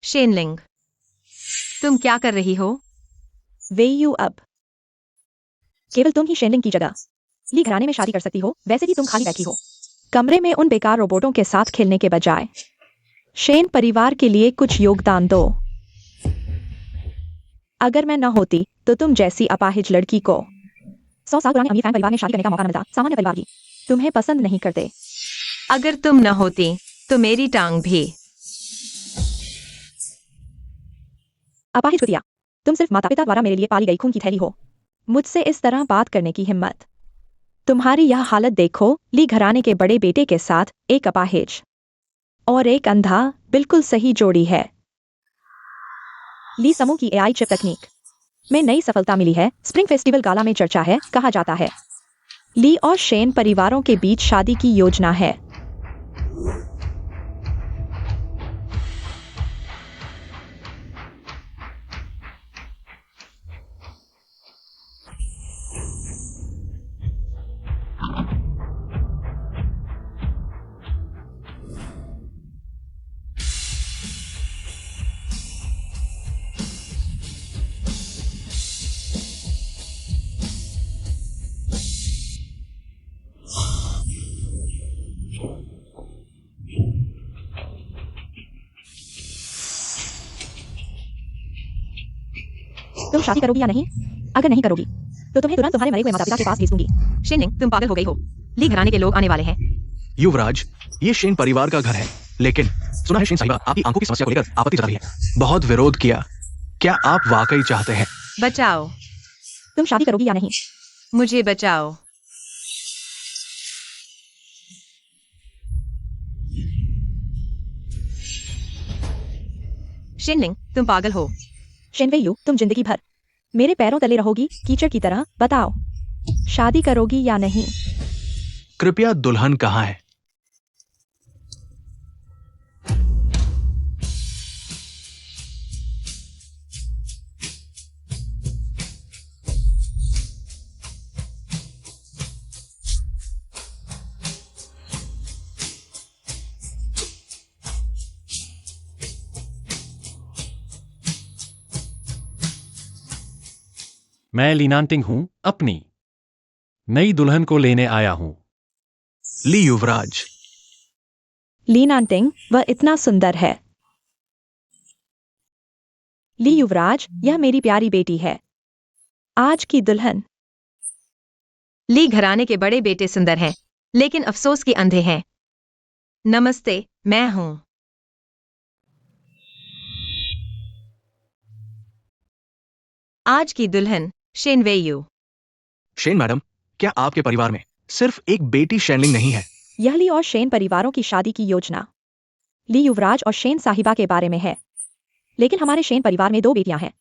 शेनलिंग, तुम क्या कर रही हो? वेयू अब केवल तुम ही शेनलिंग की जगह ली घराने में शादी कर सकती हो। वैसे भी तुम खाली बैठी हो कमरे में उन बेकार रोबोटों के साथ खेलने के बजाय। शेन परिवार के लिए कुछ योगदान दो। अगर मैं न होती तो तुम जैसी अपाहिज लड़की को 100 साल पुराने अमीर फैन परिवार में शादी करने का मौका न मिलता। सामान्य परिवार की तुम्हें पसंद नहीं करते। अगर तुम न होती तो मेरी टांग भी। अपाहिज कुतिया, तुम सिर्फ माता पिता द्वारा मेरे लिए पाली गई खून की थैली हो। मुझसे इस तरह बात करने की हिम्मत। तुम्हारी यह हालत देखो। ली घराने के बड़े बेटे के साथ एक अपाहिज और एक अंधा बिल्कुल सही जोड़ी है। ली समूह की एआई चिप तकनीक में नई सफलता मिली है। स्प्रिंग फेस्टिवल गाला में चर्चा है। कहा जाता है ली और शेन परिवारों के बीच शादी की योजना है। तुम शादी करोगी या नहीं? अगर नहीं करोगी तो तुम्हें तुरंत तुम्हारे मरे हुए माता पिता के पास भेज दूंगी। शेनलिंग, तुम पागल हो गई हो। ली घराने के लोग आने वाले हैं। युवराज, ये शेन परिवार का घर है, लेकिन सुना है शेन साहिबा आपकी आंखों की समस्या को लेकर आपत्ति जता रही है। बहुत विरोध किया। क्या आप वाकई चाहते हैं? बचाओ, तुम शादी करोगी या नहीं? मुझे बचाओ। शेनलिंग, तुम पागल हो। शेनवेयू, तुम जिंदगी भर मेरे पैरों तले रहोगी कीचड़ की तरह। बताओ, शादी करोगी या नहीं? कृपया दुल्हन कहाँ है? मैं लीनांटिंग हूं, अपनी नई दुल्हन को लेने आया हूं। ली युवराज, लीनांटिंग, वह इतना सुंदर है। ली युवराज, यह मेरी प्यारी बेटी है, आज की दुल्हन। ली घराने के बड़े बेटे सुंदर हैं, लेकिन अफसोस के अंधे हैं। नमस्ते, मैं हूं। आज की दुल्हन शेनवेयू। शेन मैडम, क्या आपके परिवार में सिर्फ एक बेटी शेनलिंग नहीं है? यह ली और शेन परिवारों की शादी की योजना ली युवराज और शेन साहिबा के बारे में है। लेकिन हमारे शेन परिवार में 2 बेटियां हैं।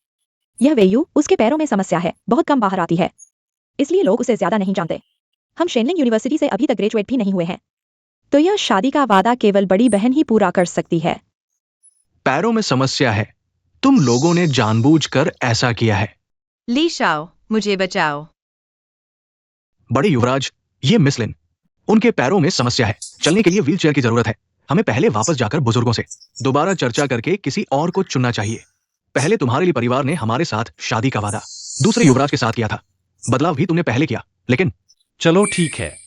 यह वेयू, उसके पैरों में समस्या है, बहुत कम बाहर आती है, इसलिए लोग उसे ज्यादा नहीं जानते। हम शेनलिंग यूनिवर्सिटी से अभी तक ग्रेजुएट भी नहीं हुए हैं, तो यह शादी का वादा केवल बड़ी बहन ही पूरा कर सकती है। पैरों में समस्या है। तुम लोगों ने जानबूझकर ऐसा किया है। ली शाओ, मुझे बचाओ। बड़े युवराज, ये मिस लिन, उनके पैरों में समस्या है, चलने के लिए व्हीलचेयर की जरूरत है। हमें पहले वापस जाकर बुजुर्गों से दोबारा चर्चा करके किसी और को चुनना चाहिए। पहले तुम्हारे लिए परिवार ने हमारे साथ शादी का वादा दूसरे युवराज के साथ किया था। बदलाव भी तुमने पहले किया, लेकिन चलो ठीक है।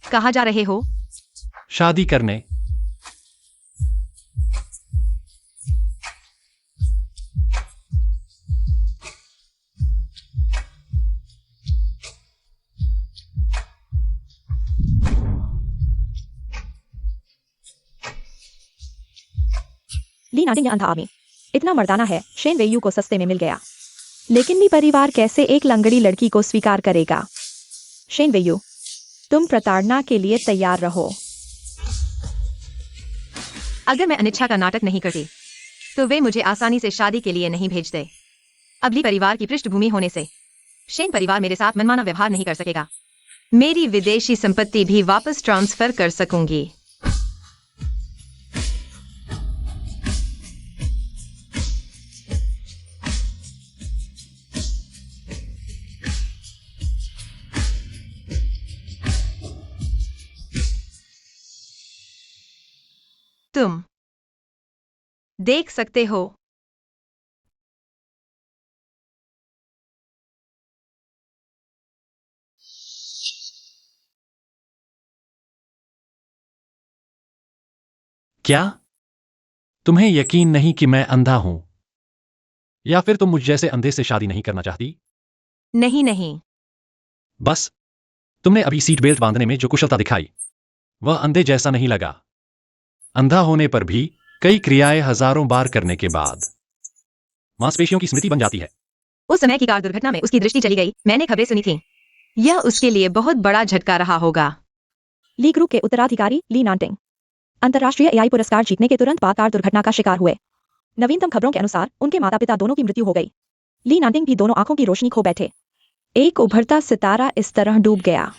कहाँ जा रहे हो? शादी करने। लीनांटिंग, यह अंधा आदमी इतना मर्दाना है, शेन वेयू को सस्ते में मिल गया। लेकिन ली परिवार कैसे एक लंगड़ी लड़की को स्वीकार करेगा? शेन वेयू, तुम प्रताड़ना के लिए तैयार रहो। अगर मैं अनिच्छा का नाटक नहीं करती तो वे मुझे आसानी से शादी के लिए नहीं भेजते। अब ली परिवार की पृष्ठभूमि होने से शेन परिवार मेरे साथ मनमाना व्यवहार नहीं कर सकेगा। मेरी विदेशी संपत्ति भी वापस ट्रांसफर कर सकूंगी। तुम देख सकते हो। क्या तुम्हें यकीन नहीं कि मैं अंधा हूं? या फिर तुम मुझ जैसे अंधे से शादी नहीं करना चाहती? नहीं नहीं। बस तुमने अभी सीट बेल्ट बांधने में जो कुशलता दिखाई वह अंधे जैसा नहीं लगा। अंधा होने पर भी कई क्रियाएं हजारों बार करने के बाद मांसपेशियों की स्मृति बन जाती है। उस समय की कार दुर्घटना में उसकी दृष्टि चली गई, मैंने खबरें सुनी थी। यह उसके लिए बहुत बड़ा झटका रहा होगा। ली ग्रुप के उत्तराधिकारी ली नांटिंग अंतर्राष्ट्रीय एआई पुरस्कार जीतने के तुरंत बाद कार दुर्घटना का शिकार हुए। नवीनतम खबरों के अनुसार उनके माता पिता दोनों की मृत्यु हो गई। ली नांटिंग भी दोनों आंखों की रोशनी खो बैठे। एक उभरता सितारा इस तरह डूब गया।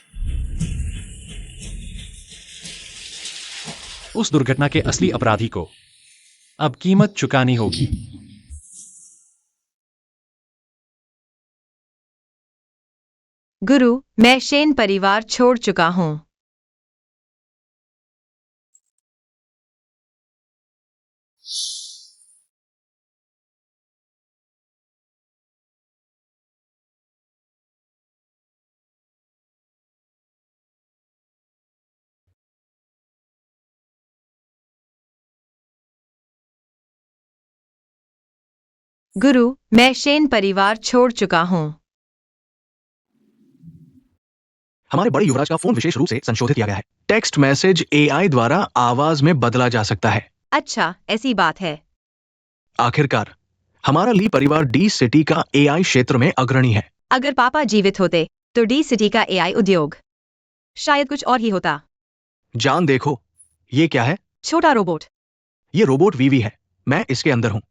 उस दुर्घटना के असली अपराधी को अब कीमत चुकानी होगी। गुरु, मैं शेन परिवार छोड़ चुका हूँ। गुरु, मैं शेन परिवार छोड़ चुका हूँ। हमारे बड़े युवराज का फोन विशेष रूप से संशोधित किया गया है। टेक्स्ट मैसेज एआई द्वारा आवाज में बदला जा सकता है। अच्छा, ऐसी बात है। आखिरकार हमारा ली परिवार डी सिटी का एआई क्षेत्र में अग्रणी है। अगर पापा जीवित होते तो डी सिटी का एआई उद्योग शायद कुछ और ही होता। जान देखो, ये क्या है? छोटा रोबोट। ये रोबोट वीवी है। मैं इसके अंदर हूँ।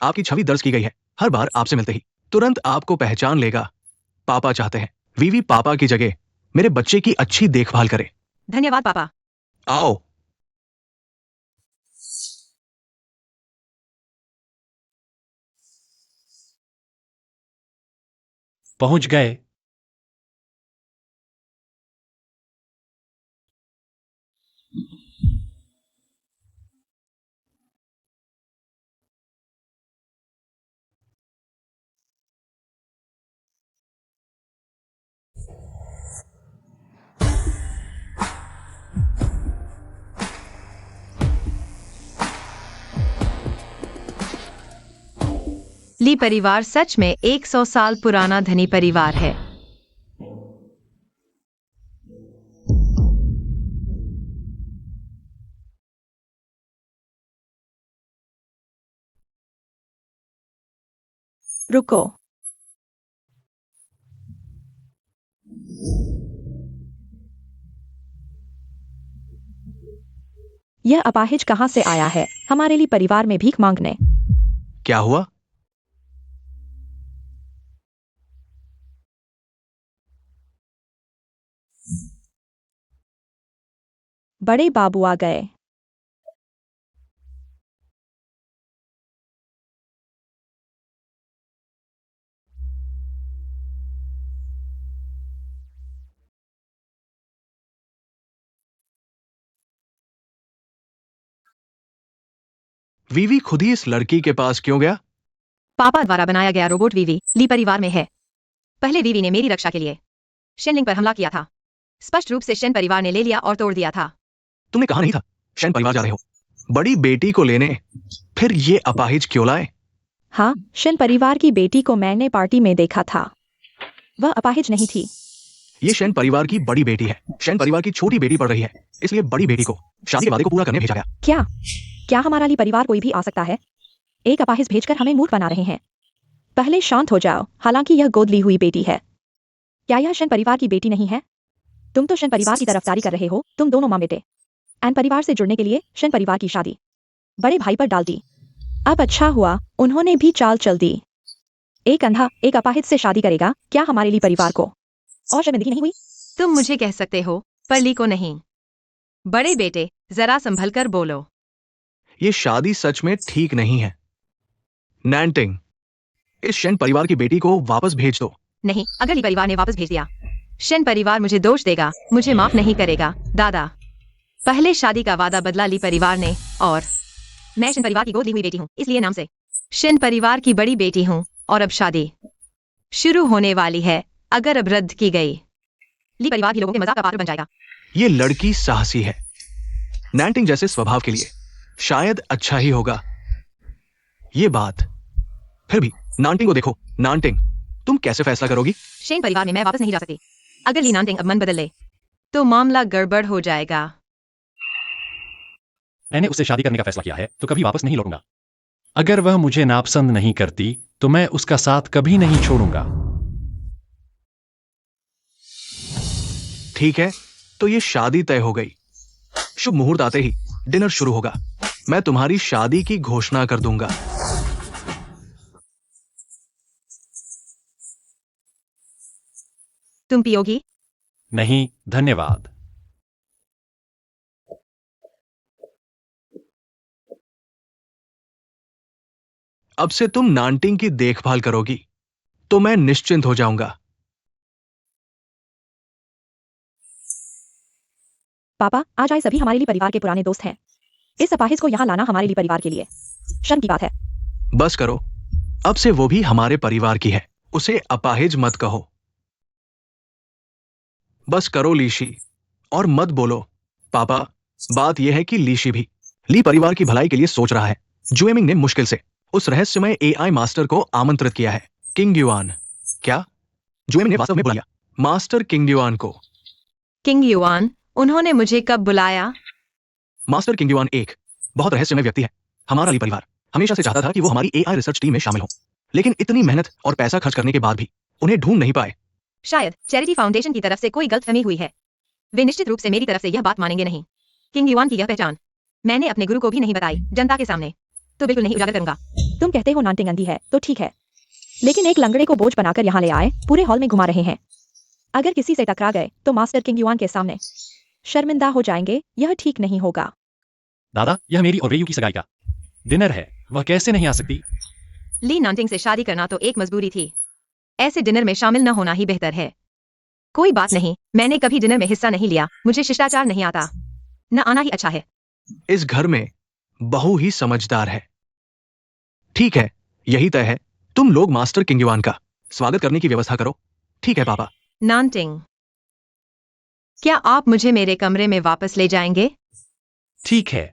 आपकी छवि दर्ज की गई है। हर बार आपसे मिलते ही तुरंत आपको पहचान लेगा। पापा चाहते हैं वीवी पापा की जगह मेरे बच्चे की अच्छी देखभाल करे। धन्यवाद पापा। आओ। पहुंच गए। ली परिवार सच में 100 साल पुराना धनी परिवार है। रुको। यह अपाहिज कहां से आया है? हमारे लिए परिवार में भीख मांगने। क्या हुआ? बड़े बाबू आ गए। वीवी खुद ही इस लड़की के पास क्यों गया? पापा द्वारा बनाया गया रोबोट वीवी ली परिवार में है। पहले वीवी ने मेरी रक्षा के लिए शेनलिंग पर हमला किया था। स्पष्ट रूप से शेन परिवार ने ले लिया और तोड़ दिया था। तुमने कहा नहीं था शेन परिवार जा रहे हो बड़ी बेटी को लेने? फिर ये अपाहिज क्यों लाए? हाँ, शेन परिवार की बेटी को मैंने पार्टी में देखा था। वह अपाहिज नहीं थी। ये शेन परिवार की बड़ी बेटी है। शेन परिवार की छोटी बेटी पढ़ रही है, इसलिए बड़ी बेटी को शादी के वादे को पूरा करने भेजा गया। क्या क्या हमारा ली परिवार कोई भी आ सकता है? एक अपाहिज भेजकर हमें मूर्ख बना रहे हैं। पहले शांत हो जाओ। हालांकि यह गोद ली हुई बेटी है। क्या यह शेन परिवार की बेटी नहीं है? तुम तो शेन परिवार की तरफदारी कर रहे हो। तुम दोनों माँ बेटे। एन परिवार से जुड़ने के लिए शेन परिवार की शादी बड़े भाई पर डाल दी। अब अच्छा हुआ उन्होंने भी चाल चल दी। एक अंधा एक अपाहिज से शादी करेगा? क्या हमारे लिए परिवार को और शर्मिंदगी नहीं हुई? तुम मुझे कह सकते हो पर ली को नहीं। बड़े बेटे, जरा संभल कर बोलो। ये शादी सच में ठीक नहीं है। नैंटिंग, इस शेन परिवार की बेटी को वापस भेज दो। नहीं, अगर ली परिवार ने वापस भेज दिया शेन परिवार मुझे दोष देगा, मुझे माफ नहीं करेगा। दादा, पहले शादी का वादा बदला ली परिवार ने, और मैं शिन परिवार की गोद ली हुई बेटी हूँ, इसलिए नाम से शिन परिवार की बड़ी बेटी हूँ। और अब शादी शुरू होने वाली है। अगर अब रद्द की गई, ली परिवार भी लोगों के मजाक का पात्र बन जाएगा। ये लड़की साहसी है, नैंटिंग जैसे स्वभाव के लिए शायद अच्छा ही होगा ये बात। फिर भी नांटिंग को देखो। नांटिंग, तुम कैसे फैसला करोगी? शेन परिवार में मैं वापस नहीं जा सकती। अगर ली नांटिंग अब मन बदल ले तो मामला गड़बड़ हो जाएगा। मैंने उससे शादी करने का फैसला किया है तो कभी वापस नहीं लौटूंगा। अगर वह मुझे नापसंद नहीं करती तो मैं उसका साथ कभी नहीं छोड़ूंगा। ठीक है, तो ये शादी तय हो गई। शुभ मुहूर्त आते ही डिनर शुरू होगा। मैं तुम्हारी शादी की घोषणा कर दूंगा। तुम पियोगी? नहीं धन्यवाद। अब से तुम नांटिंग की देखभाल करोगी तो मैं निश्चिंत हो जाऊंगा। पापा, आज आए सभी हमारे लिए परिवार के पुराने दोस्त हैं। इस अपाहिज को यहाँ लाना हमारे लिए परिवार के लिए शर्म की बात है। बस करो, अब से वो भी हमारे परिवार की है। उसे अपाहिज मत कहो। बस करो लीशी, और मत बोलो। पापा, बात यह है कि लीशी भी ली परिवार की भलाई के लिए सोच रहा है। जुएमिंग ने मुश्किल से उस रहस्यमय एआई मास्टर को आमंत्रित किया है। King yuan. क्या? जुएमिंग ने वास्तव में बुलाया मास्टर किंग युआन को? King yuan? उन्होंने मुझे कब बुलाया? मास्टर किंग युआन एक बहुत रहस्यमय व्यक्ति है। हमारा ली परिवार हमेशा से चाहता था कि वो हमारी एआई रिसर्च टीम में शामिल हो, लेकिन इतनी मेहनत और पैसा खर्च करने के बाद भी उन्हें ढूंढ नहीं पाए। शायद चैरिटी फाउंडेशन की तरफ से कोई गलतफहमी हुई है। वे निश्चित रूप से मेरी तरफ से यह बात मानेंगे नहीं। किंग युआन की यह पहचान मैंने अपने गुरु को भी नहीं बताई, जनता के सामने तो बिल्कुल नहीं उजागर करूंगा। तुम कहते हो नांटिंग अंधी है तो ठीक है, लेकिन एक लंगड़े को बोझ बनाकर यहाँ ले आए, पूरे हॉल में घुमा रहे हैं। अगर किसी से टकरा गए तो मास्टर किंग युआन के सामने शर्मिंदा हो जाएंगे। यह ठीक नहीं होगा। दादा, यह मेरी और वेयू की सगाई का डिनर है, वह कैसे नहीं आ सकती? ली नांटिंग से शादी करना तो एक मजबूरी थी। ऐसे डिनर में शामिल न होना ही बेहतर है। कोई बात नहीं, मैंने कभी डिनर में हिस्सा नहीं लिया, मुझे शिष्टाचार नहीं आता। न आना ही अच्छा है। इस घर में बहू ही समझदार है। ठीक है, यही तय है। तुम लोग मास्टर किंग युआन का स्वागत करने की व्यवस्था करो। ठीक है पापा। नांटिंग, क्या आप मुझे मेरे कमरे में वापस ले जाएंगे? ठीक है।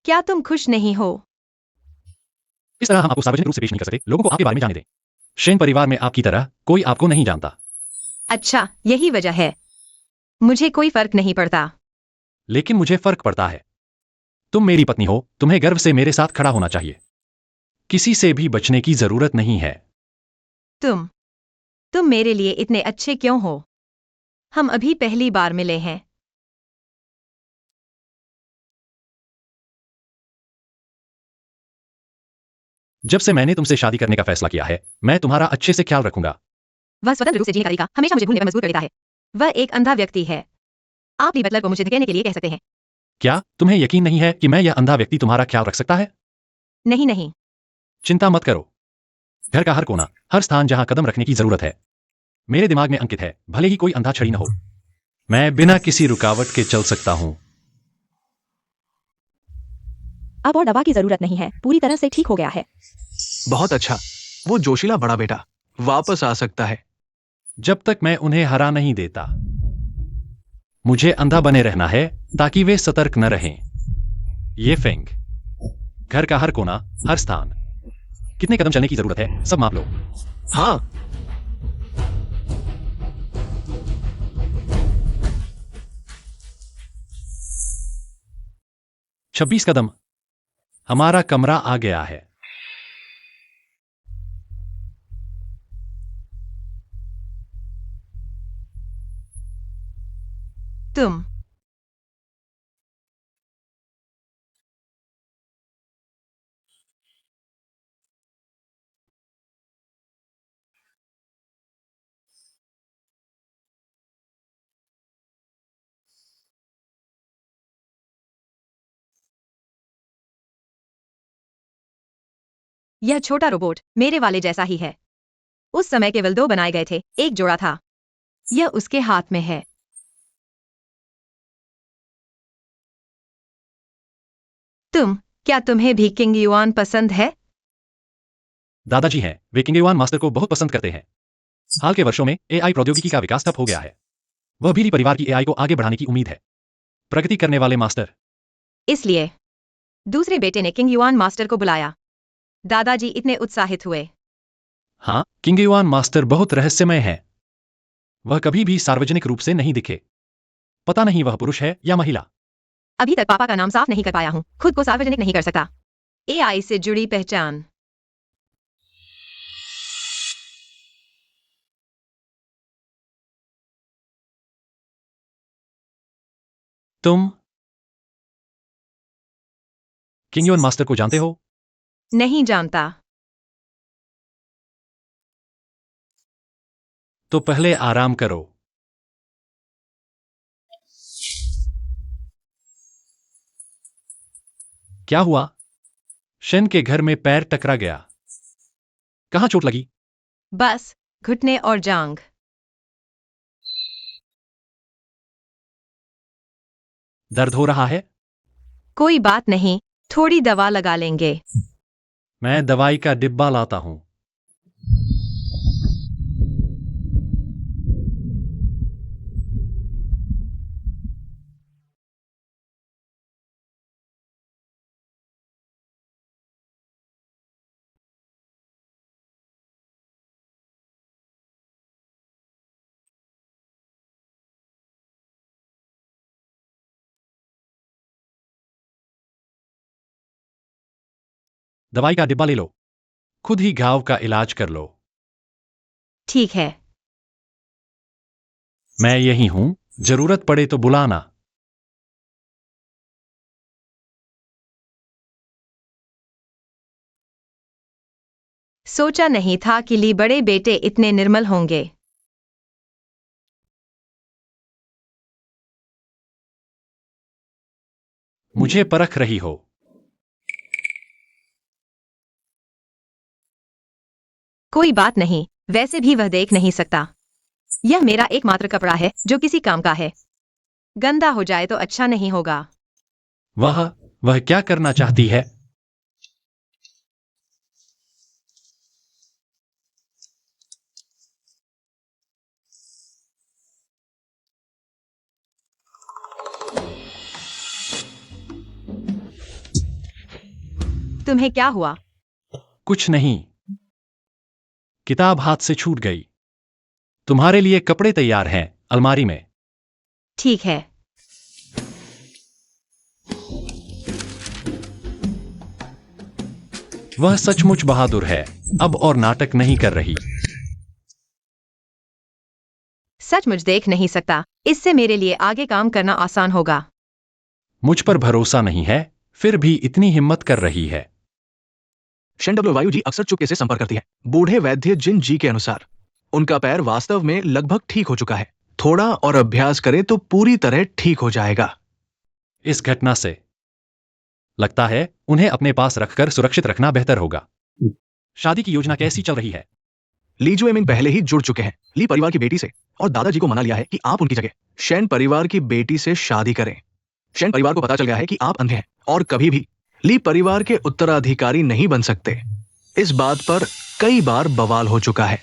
क्या तुम खुश नहीं हो? इस तरह हम आपको सार्वजनिक रूप से पेश नहीं कर सकते। लोगों को आपके बारे में जाने दें। शेन परिवार में आपकी तरह कोई आपको नहीं जानता। अच्छा, यही वजह है। मुझे कोई फर्क नहीं पड़ता। लेकिन मुझे फर्क पड़ता है। तुम मेरी पत्नी हो, तुम्हें गर्व से मेरे साथ खड़ा होना चाहिए। किसी से भी बचने की जरूरत नहीं है। तुम मेरे लिए इतने अच्छे क्यों हो? हम अभी पहली बार मिले हैं। जब से मैंने तुमसे शादी करने का फैसला किया है, मैं तुम्हारा अच्छे से ख्याल रखूंगा। वह स्वतंत्र रूप से जीने का तरीका हमेशा मुझे भूलने पर मजबूर कर देता है। वह एक अंधा व्यक्ति है। आप ली बटलर को मुझे कहने के लिए कह सकते हैं। क्या तुम्हें यकीन नहीं है कि मैं यह अंधा व्यक्ति तुम्हारा ख्याल रख सकता है? नहीं नहीं, चिंता मत करो। घर का हर कोना, हर स्थान जहां कदम रखने की जरूरत है, मेरे दिमाग में अंकित है, भले ही कोई अंधा छड़ी न हो। मैं बिना किसी रुकावट के चल सकता हूं। अब और दवा की जरूरत नहीं है, पूरी तरह से ठीक हो गया है। बहुत अच्छा, वो जोशीला बड़ा बेटा वापस आ सकता है। जब तक मैं उन्हें हरा नहीं देता। मुझे अंधा बने रहना है ताकि वे सतर्क न रहें। ये फेंग, घर का हर कोना, हर स्थान। कितने कदम चलने की जरूरत है, सब माप लो। हाँ, 26 कदम। हमारा कमरा आ गया है। तुम यह छोटा रोबोट मेरे वाले जैसा ही है। उस समय केवल 2 बनाए गए थे, एक जोड़ा था। यह उसके हाथ में है। क्या तुम्हें भी किंग युआन पसंद है? दादाजी हैं, वे किंग युआन मास्टर को बहुत पसंद करते हैं। हाल के वर्षों में एआई प्रौद्योगिकी का विकास ठप हो गया है। वह भी ली परिवार की एआई को आगे बढ़ाने की उम्मीद है। प्रगति करने वाले मास्टर। इसलिए दूसरे बेटे ने किंग युआन मास्टर को बुलाया। दादाजी इतने उत्साहित हुए। हाँ, किंग युआन मास्टर बहुत रहस्यमय है। वह कभी भी सार्वजनिक रूप से नहीं दिखे। पता नहीं वह पुरुष है या महिला। अभी तक पापा का नाम साफ नहीं कर पाया हूँ, खुद को सार्वजनिक नहीं कर सकता। एआई से जुड़ी पहचान। तुम किंग युआन मास्टर को जानते हो? नहीं जानता। तो पहले आराम करो। क्या हुआ? शेन के घर में पैर टकरा गया। कहाँ चोट लगी? बस घुटने और जांघ। दर्द हो रहा है? कोई बात नहीं, थोड़ी दवा लगा लेंगे। मैं दवाई का डिब्बा लाता हूं। दवाई का डिब्बा ले लो। खुद ही घाव का इलाज कर लो। ठीक है। मैं यही हूं, जरूरत पड़े तो बुलाना। सोचा नहीं था कि ली बड़े बेटे इतने निर्मल होंगे। मुझे परख रही हो। कोई बात नहीं, वैसे भी वह देख नहीं सकता। यह मेरा एकमात्र कपड़ा है जो किसी काम का है। गंदा हो जाए तो अच्छा नहीं होगा। वह क्या करना चाहती है? तुम्हें क्या हुआ? कुछ नहीं। किताब हाथ से छूट गई। तुम्हारे लिए कपड़े तैयार हैं, अलमारी में। ठीक है। वह सचमुच बहादुर है, अब और नाटक नहीं कर रही। सचमुच देख नहीं सकता, इससे मेरे लिए आगे काम करना आसान होगा। मुझ पर भरोसा नहीं है, फिर भी इतनी हिम्मत कर रही है। शेन डब्ल्यू वायु जी अक्सर चुपके से संपर्क करती है। बूढ़े वैद्य जिन जी के अनुसार उनका पैर वास्तव में लगभग ठीक हो चुका है। थोड़ा और अभ्यास करे तो पूरी तरह ठीक हो जाएगा। इस घटना से लगता है उन्हें अपने पास रखकर सुरक्षित रखना बेहतर होगा। शादी की योजना कैसी चल रही है? ली जुएमिंग पहले ही जुड़ चुके हैं ली परिवार की बेटी से और दादाजी को मना लिया है कि आप उनकी जगह शेन परिवार की बेटी से शादी करें। शेन परिवार को पता चल गया है कि आप अंधे हैं और कभी भी ली परिवार के उत्तराधिकारी नहीं बन सकते। इस बात पर कई बार बवाल हो चुका है।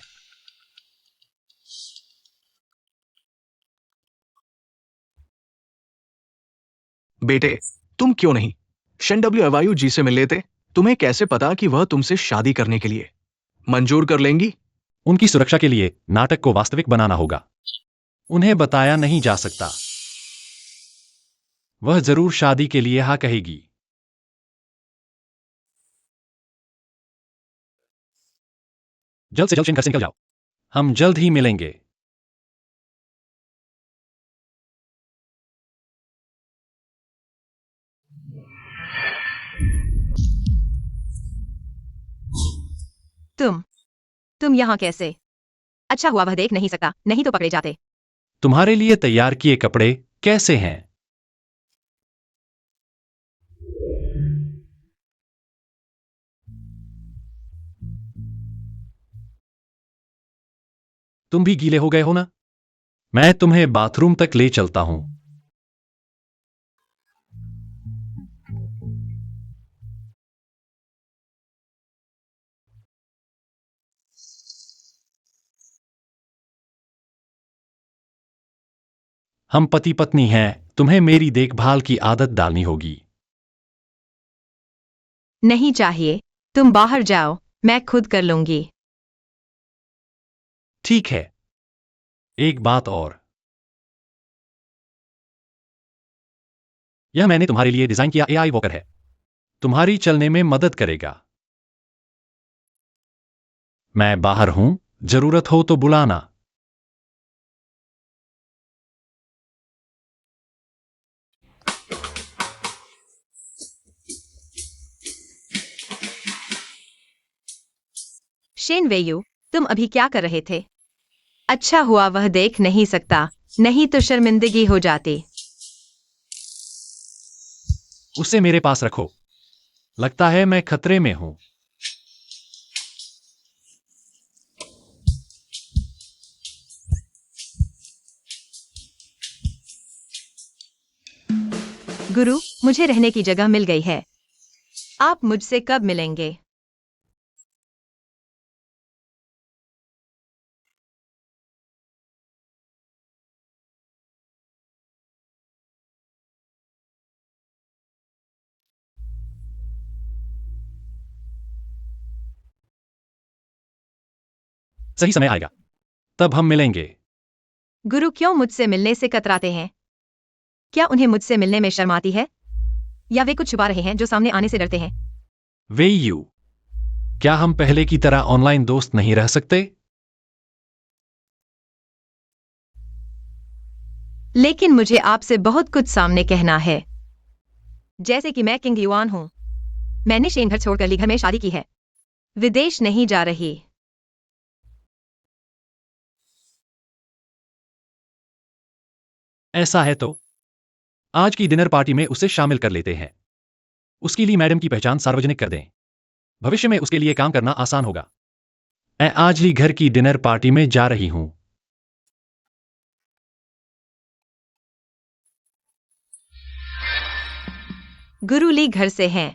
बेटे, तुम क्यों नहीं शेन डब्ल्यू अवायु जी से मिल लेते? तुम्हें कैसे पता कि वह तुमसे शादी करने के लिए मंजूर कर लेंगी? उनकी सुरक्षा के लिए नाटक को वास्तविक बनाना होगा। उन्हें बताया नहीं जा सकता। वह जरूर शादी के लिए हाँ कहेगी। जल्द से जल्द शेन घर से निकल जाओ। हम जल्द ही मिलेंगे। तुम यहाँ कैसे? अच्छा हुआ वह देख नहीं सकता, नहीं तो पकड़े जाते। तुम्हारे लिए तैयार किए कपड़े कैसे हैं? तुम भी गीले हो गए हो ना? मैं तुम्हें बाथरूम तक ले चलता हूं। हम पति पत्नी हैं, तुम्हें मेरी देखभाल की आदत डालनी होगी। नहीं चाहिए, तुम बाहर जाओ, मैं खुद कर लूंगी। ठीक है। एक बात और, यह मैंने तुम्हारे लिए डिजाइन किया एआई वॉकर है। तुम्हारी चलने में मदद करेगा। मैं बाहर हूं, जरूरत हो तो बुलाना। शेन वेयू, तुम अभी क्या कर रहे थे? अच्छा हुआ वह देख नहीं सकता, नहीं तो शर्मिंदगी हो जाती। उसे मेरे पास रखो। लगता है मैं खतरे में हूं। गुरु, मुझे रहने की जगह मिल गई है। आप मुझसे कब मिलेंगे? सही समय आएगा, तब हम मिलेंगे। गुरु क्यों मुझसे मिलने से कतराते हैं? क्या उन्हें मुझसे मिलने में शर्म आती है? या वे कुछ छुपा रहे हैं जो सामने आने से डरते हैं? वे यू, क्या हम पहले की तरह ऑनलाइन दोस्त नहीं रह सकते? लेकिन मुझे आपसे बहुत कुछ सामने कहना है। जैसे कि मैं किंग युआन हूं। मैंने शेन घर छोड़कर ली घर में शादी की है। विदेश नहीं जा रही। ऐसा है तो आज की डिनर पार्टी में उसे शामिल कर लेते हैं। उसके लिए मैडम की पहचान सार्वजनिक कर दें। भविष्य में उसके लिए काम करना आसान होगा। मैं आज ली घर की डिनर पार्टी में जा रही हूं। गुरु ली घर से हैं।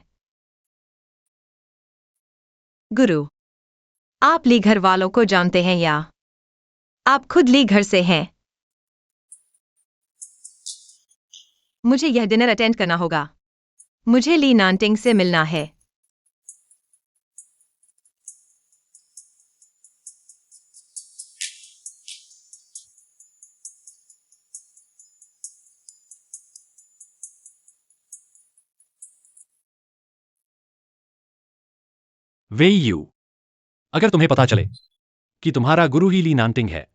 गुरु, आप ली घर वालों को जानते हैं या आप खुद ली घर से हैं? मुझे यह डिनर अटेंड करना होगा। मुझे ली नांटिंग से मिलना है। वे यू, अगर तुम्हें पता चले कि तुम्हारा गुरु ही ली नांटिंग है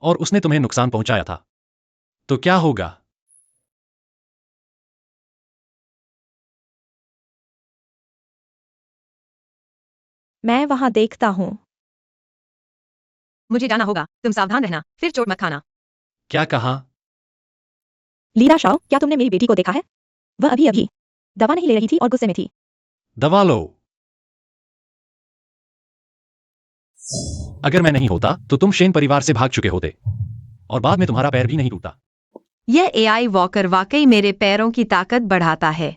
और उसने तुम्हें नुकसान पहुंचाया था, तो क्या होगा? मैं वहां देखता हूं। मुझे जाना होगा, तुम सावधान रहना, फिर चोट मत खाना। क्या कहा? लीरा शाओ, क्या तुमने मेरी बेटी को देखा है? वह अभी अभी दवा नहीं ले रही थी और गुस्से में थी। दवा लो। अगर मैं नहीं होता तो तुम शेन परिवार से भाग चुके होते और बाद में तुम्हारा पैर भी नहीं टूटा। यह एआई वॉकर वाकई मेरे पैरों की ताकत बढ़ाता है।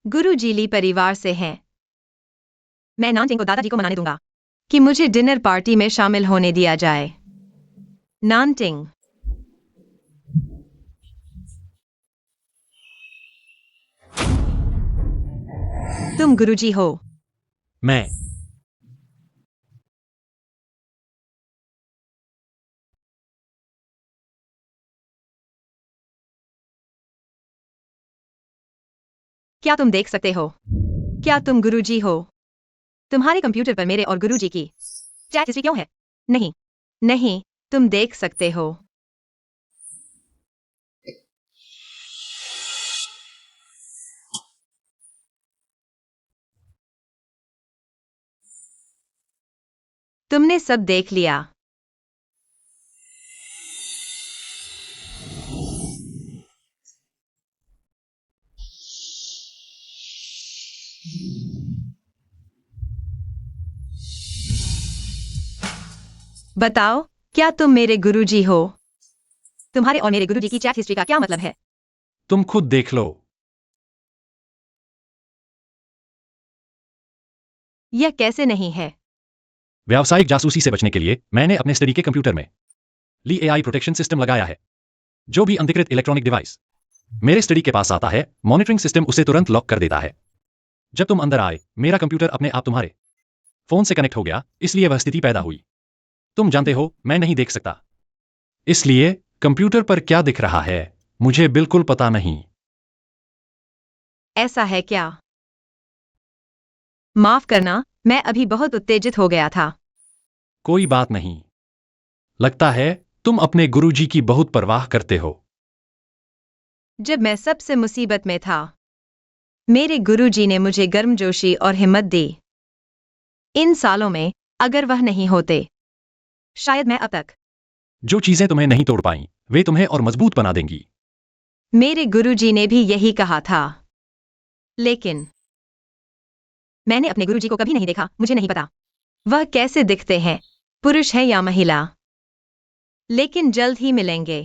गुरु जी ली परिवार से हैं। मैं नानटिंग को दादाजी को मनाने दूंगा कि मुझे डिनर पार्टी में शामिल होने दिया जाए। नानटिंग, तुम गुरुजी हो। मैं क्या तुम देख सकते हो? क्या तुम गुरुजी हो? तुम्हारे कंप्यूटर पर मेरे और गुरुजी की चैट हिस्ट्री क्यों है? नहीं, नहीं, तुम देख सकते हो। तुमने सब देख लिया। बताओ, क्या तुम मेरे गुरुजी हो? तुम्हारे और मेरे गुरुजी की चैट हिस्ट्री का क्या मतलब है? तुम खुद देख लो। यह कैसे नहीं है? व्यावसायिक जासूसी से बचने के लिए मैंने अपने स्टडी के कंप्यूटर में ली एआई प्रोटेक्शन सिस्टम लगाया है। जो भी अनधिकृत इलेक्ट्रॉनिक डिवाइस मेरे स्टडी के पास आता है, मॉनिटरिंग सिस्टम उसे तुरंत लॉक कर देता है। जब तुम अंदर आए, मेरा कंप्यूटर अपने आप तुम्हारे फोन से कनेक्ट हो गया, इसलिए वह स्थिति पैदा हुई। तुम जानते हो, मैं नहीं देख सकता, इसलिए कंप्यूटर पर क्या दिख रहा है मुझे बिल्कुल पता नहीं। ऐसा है क्या? माफ करना, मैं अभी बहुत उत्तेजित हो गया था। कोई बात नहीं। लगता है तुम अपने गुरुजी की बहुत परवाह करते हो। जब मैं सबसे मुसीबत में था, मेरे गुरुजी ने मुझे गर्मजोशी और हिम्मत दी। इन सालों में अगर वह नहीं होते, शायद मैं अब तक। जो चीजें तुम्हें नहीं तोड़ पाई, वे तुम्हें और मजबूत बना देंगी। मेरे गुरुजी ने भी यही कहा था। लेकिन मैंने अपने गुरुजी को कभी नहीं देखा, मुझे नहीं पता वह कैसे दिखते हैं, पुरुष है या महिला। लेकिन जल्द ही मिलेंगे।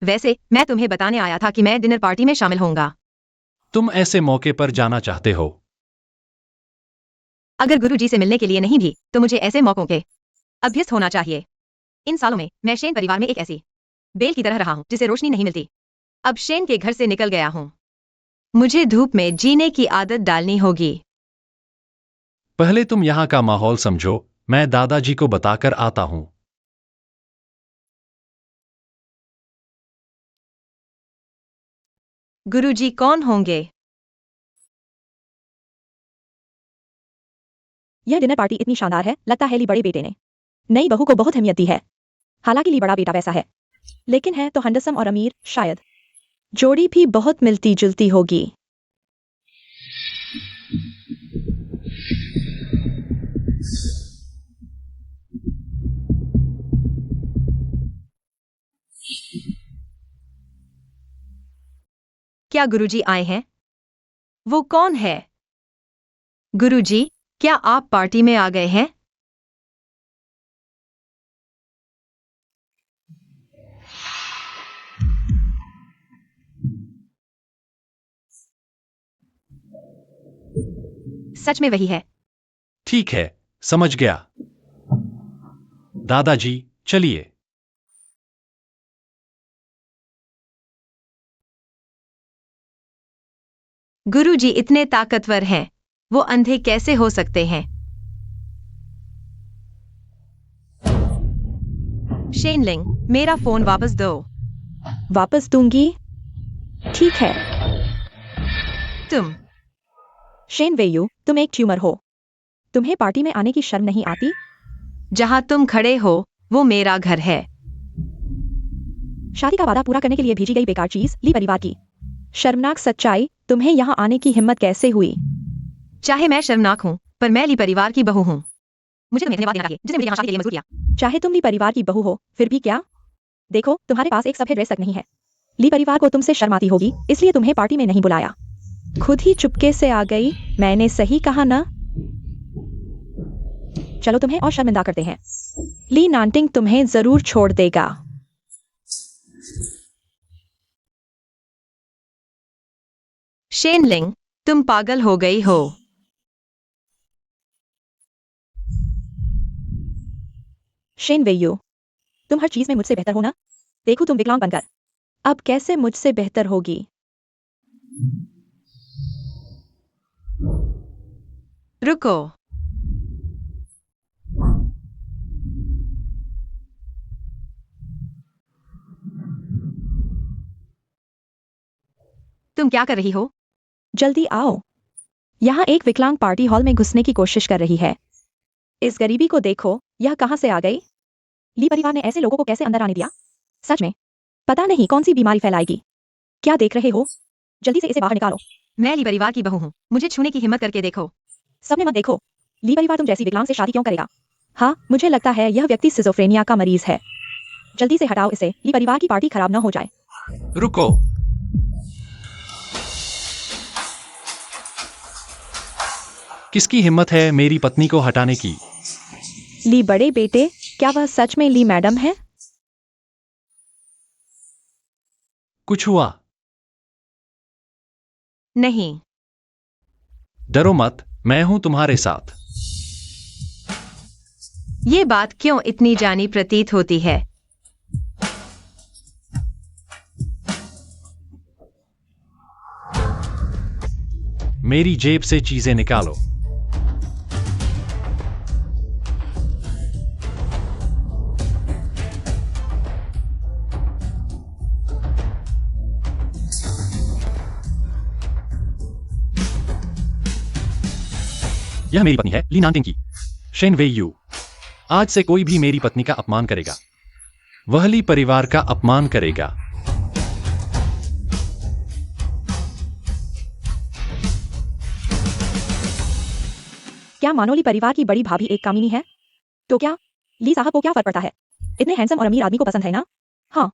वैसे मैं तुम्हें बताने आया था कि मैं डिनर पार्टी में शामिल होऊंगा। तुम ऐसे मौके पर जाना चाहते हो? अगर गुरुजी से मिलने के लिए नहीं भी, तो मुझे ऐसे मौकों के अभ्यस्त होना चाहिए। इन सालों में मैं शेन परिवार में एक ऐसी बेल की तरह रहा हूं जिसे रोशनी नहीं मिलती। अब शेन के घर से निकल गया हूं। मुझे धूप में जीने की आदत डालनी होगी। पहले तुम यहां का माहौल समझो, मैं दादाजी को बताकर आता हूं। गुरुजी कौन होंगे? यह डिनर पार्टी इतनी शानदार है, लगता है ली बड़े बेटे ने नई बहू को बहुत अहमियत दी है। हालांकि ली बड़ा बेटा वैसा है, लेकिन है तो हंडसम और अमीर, शायद जोड़ी भी बहुत मिलती जुलती होगी। क्या गुरुजी आए हैं? वो कौन है? गुरुजी, क्या आप पार्टी में आ गए हैं? सच में वही है। ठीक है, समझ गया। दादाजी, चलिए। गुरुजी इतने ताकतवर हैं, वो अंधे कैसे हो सकते हैं? शेनलिंग, मेरा फोन वापस दो। वापस दूंगी। ठीक है। तुम शेन वेयू, तुम एक ट्यूमर हो। तुम्हें पार्टी में आने की शर्म नहीं आती? जहां तुम खड़े हो, वो मेरा घर है। शादी का वादा पूरा करने के लिए भेजी गई बेकार चीज, ली परिवार की शर्मनाक सच्चाई। तुम्हें यहाँ आने की हिम्मत कैसे हुई? चाहे मैं शर्मनाक हूं, पर मैं ली परिवार की बहू हूं। मुझे तुम्हें धन्यवाद देना चाहिए जिसने मुझे यहाँ शादी के लिए मजबूर किया। चाहे तुम ली परिवार की बहू हो, फिर भी क्या? देखो, तुम्हारे पास एक सफेद ड्रेस तक नहीं है। ली परिवार को तुमसे शर्म आती होगी, इसलिए तुम्हें पार्टी में नहीं बुलाया। खुद ही चुपके से आ गई। मैंने सही कहा ना? चलो तुम्हें और शर्मिंदा करते हैं। ली नांटिंग तुम्हें जरूर छोड़ देगा। शेनलिंग, तुम पागल हो गई हो। शेन वेयू, तुम हर चीज में मुझसे बेहतर हो ना? देखो तुम विकलांग बनकर अब कैसे मुझसे बेहतर होगी। रुको। तुम क्या कर रही हो? जल्दी आओ। यहाँ एक विकलांग पार्टी हॉल में घुसने की कोशिश कर रही है। इस गरीबी को देखो, यह कहां से आ गई? ली परिवार ने ऐसे लोगों को कैसे अंदर आने दिया? सच में पता नहीं कौन सी बीमारी फैलाएगी। क्या देख रहे हो? जल्दी से इसे बाहर निकालो। मैं ली परिवार की बहू हूं, मुझे छूने की हिम्मत करके देखो। सबने मत देखो। ली परिवार तुम जैसी विकलांग से शादी क्यों करेगा? हाँ, मुझे लगता है यह व्यक्ति सिजोफ्रेनिया का मरीज है। जल्दी से हटाओ इसे, ये परिवार की पार्टी खराब न हो जाए। रुको। किसकी हिम्मत है मेरी पत्नी को हटाने की? ली बड़े बेटे, क्या वह सच में ली मैडम है? कुछ हुआ? नहीं। डरो मत, मैं हूं तुम्हारे साथ। ये बात क्यों इतनी जानी प्रतीत होती है? मेरी जेब से चीजें निकालो। यह मेरी पत्नी है, ली नानटिंग की। शेन वेई यू। आज से कोई भी मेरी पत्नी का अपमान करेगा, वह ली परिवार का अपमान करेगा। क्या मानोली परिवार की बड़ी भाभी एक कामिनी है? तो क्या ली साहब को क्या फर्क पड़ता है? इतने हैंडसम और अमीर आदमी को पसंद है ना? हाँ,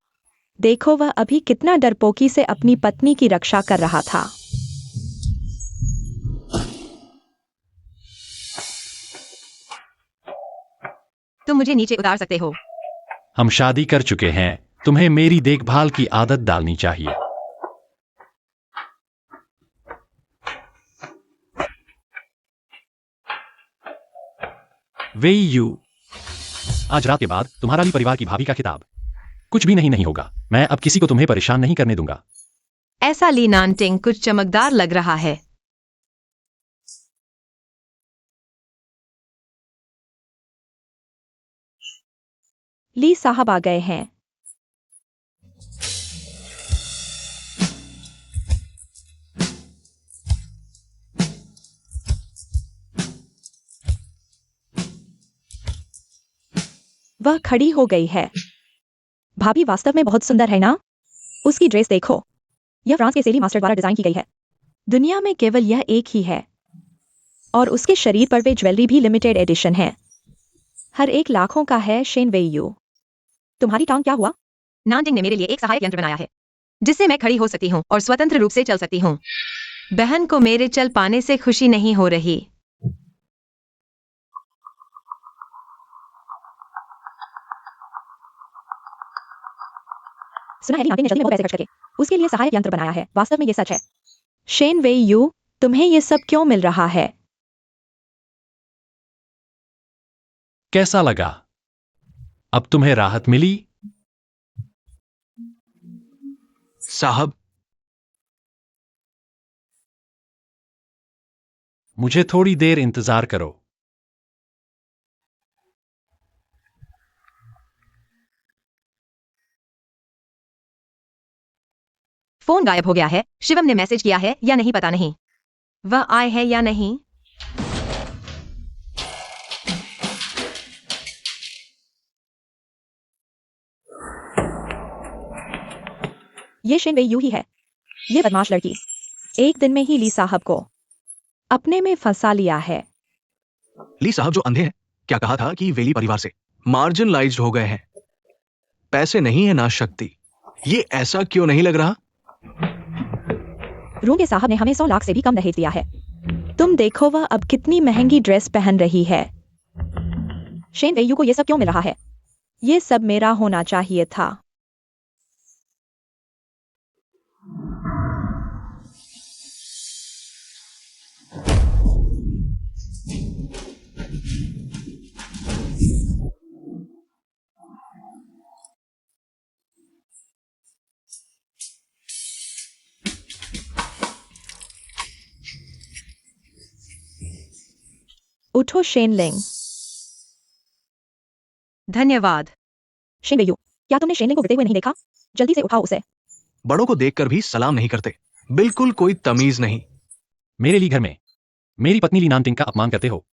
देखो वह अभी कितना डरपोकी से अपनी पत्नी की रक्षा कर रहा था। तुम मुझे नीचे उतार सकते हो। हम शादी कर चुके हैं, तुम्हें मेरी देखभाल की आदत डालनी चाहिए। वेई यू। आज रात के बाद तुम्हारा ली परिवार की भाभी का खिताब। कुछ भी नहीं होगा। मैं अब किसी को तुम्हें परेशान नहीं करने दूंगा। ऐसा ली नानटिंग कुछ चमकदार लग रहा है। ली साहब आ गए हैं। वह खड़ी हो गई है। भाभी वास्तव में बहुत सुंदर है ना? उसकी ड्रेस देखो, यह फ्रांस के सेली मास्टर द्वारा डिजाइन की गई है। दुनिया में केवल यह एक ही है, और उसके शरीर पर वे ज्वेलरी भी लिमिटेड एडिशन है। हर एक लाखों का है। शेन वेई यू, तुम्हारी टांग क्या हुआ? नानटिंग ने मेरे लिए एक सहायक यंत्र बनाया है, जिससे मैं खड़ी हो सकती हूँ और स्वतंत्र रूप से चल सकती हूँ। बहन को मेरे चल पाने से खुशी नहीं हो रही। सुना है ली आंटी ने जल्दी में बहुत पैसे खर्च करके उसके लिए सहायक यंत्र बनाया है। वास्तव में ये सच है। शेन वेई यू, तुम्हें ये सब क्यों मिल रहा है? कैसा लगा? अब तुम्हें राहत मिली? साहब, मुझे थोड़ी देर इंतजार करो। फोन गायब हो गया है। शिवम ने मैसेज किया है या नहीं पता नहीं। वह आए है या नहीं? ये शेन वेई यू ही है। ये बदमाश लड़की एक दिन में ही ली साहब को अपने में फंसा लिया है। ली साहब जो अंधे हैं, क्या कहा था कि वेली परिवार से मार्जिनलाइज्ड हो गए हैं। पैसे नहीं है ना शक्ति। ये ऐसा क्यों नहीं लग रहा? रूम के साहब ने हमें 100 लाख से भी कम दहेज दिया है। तुम देखो वह अब कितनी महंगी ड्रेस पहन रही है। शेन वेई यू को यह सब क्यों मिल रहा है? ये सब मेरा होना चाहिए था। उठो शेन लिंग। धन्यवाद। शेन वेई यू, क्या तुमने शेन लिंग को गिरते हुए नहीं देखा? जल्दी से उठाओ उसे। बड़ों को देखकर भी सलाम नहीं करते, बिल्कुल कोई तमीज नहीं। मेरे लिए घर में मेरी पत्नी ली नानटिंग का अपमान करते हो।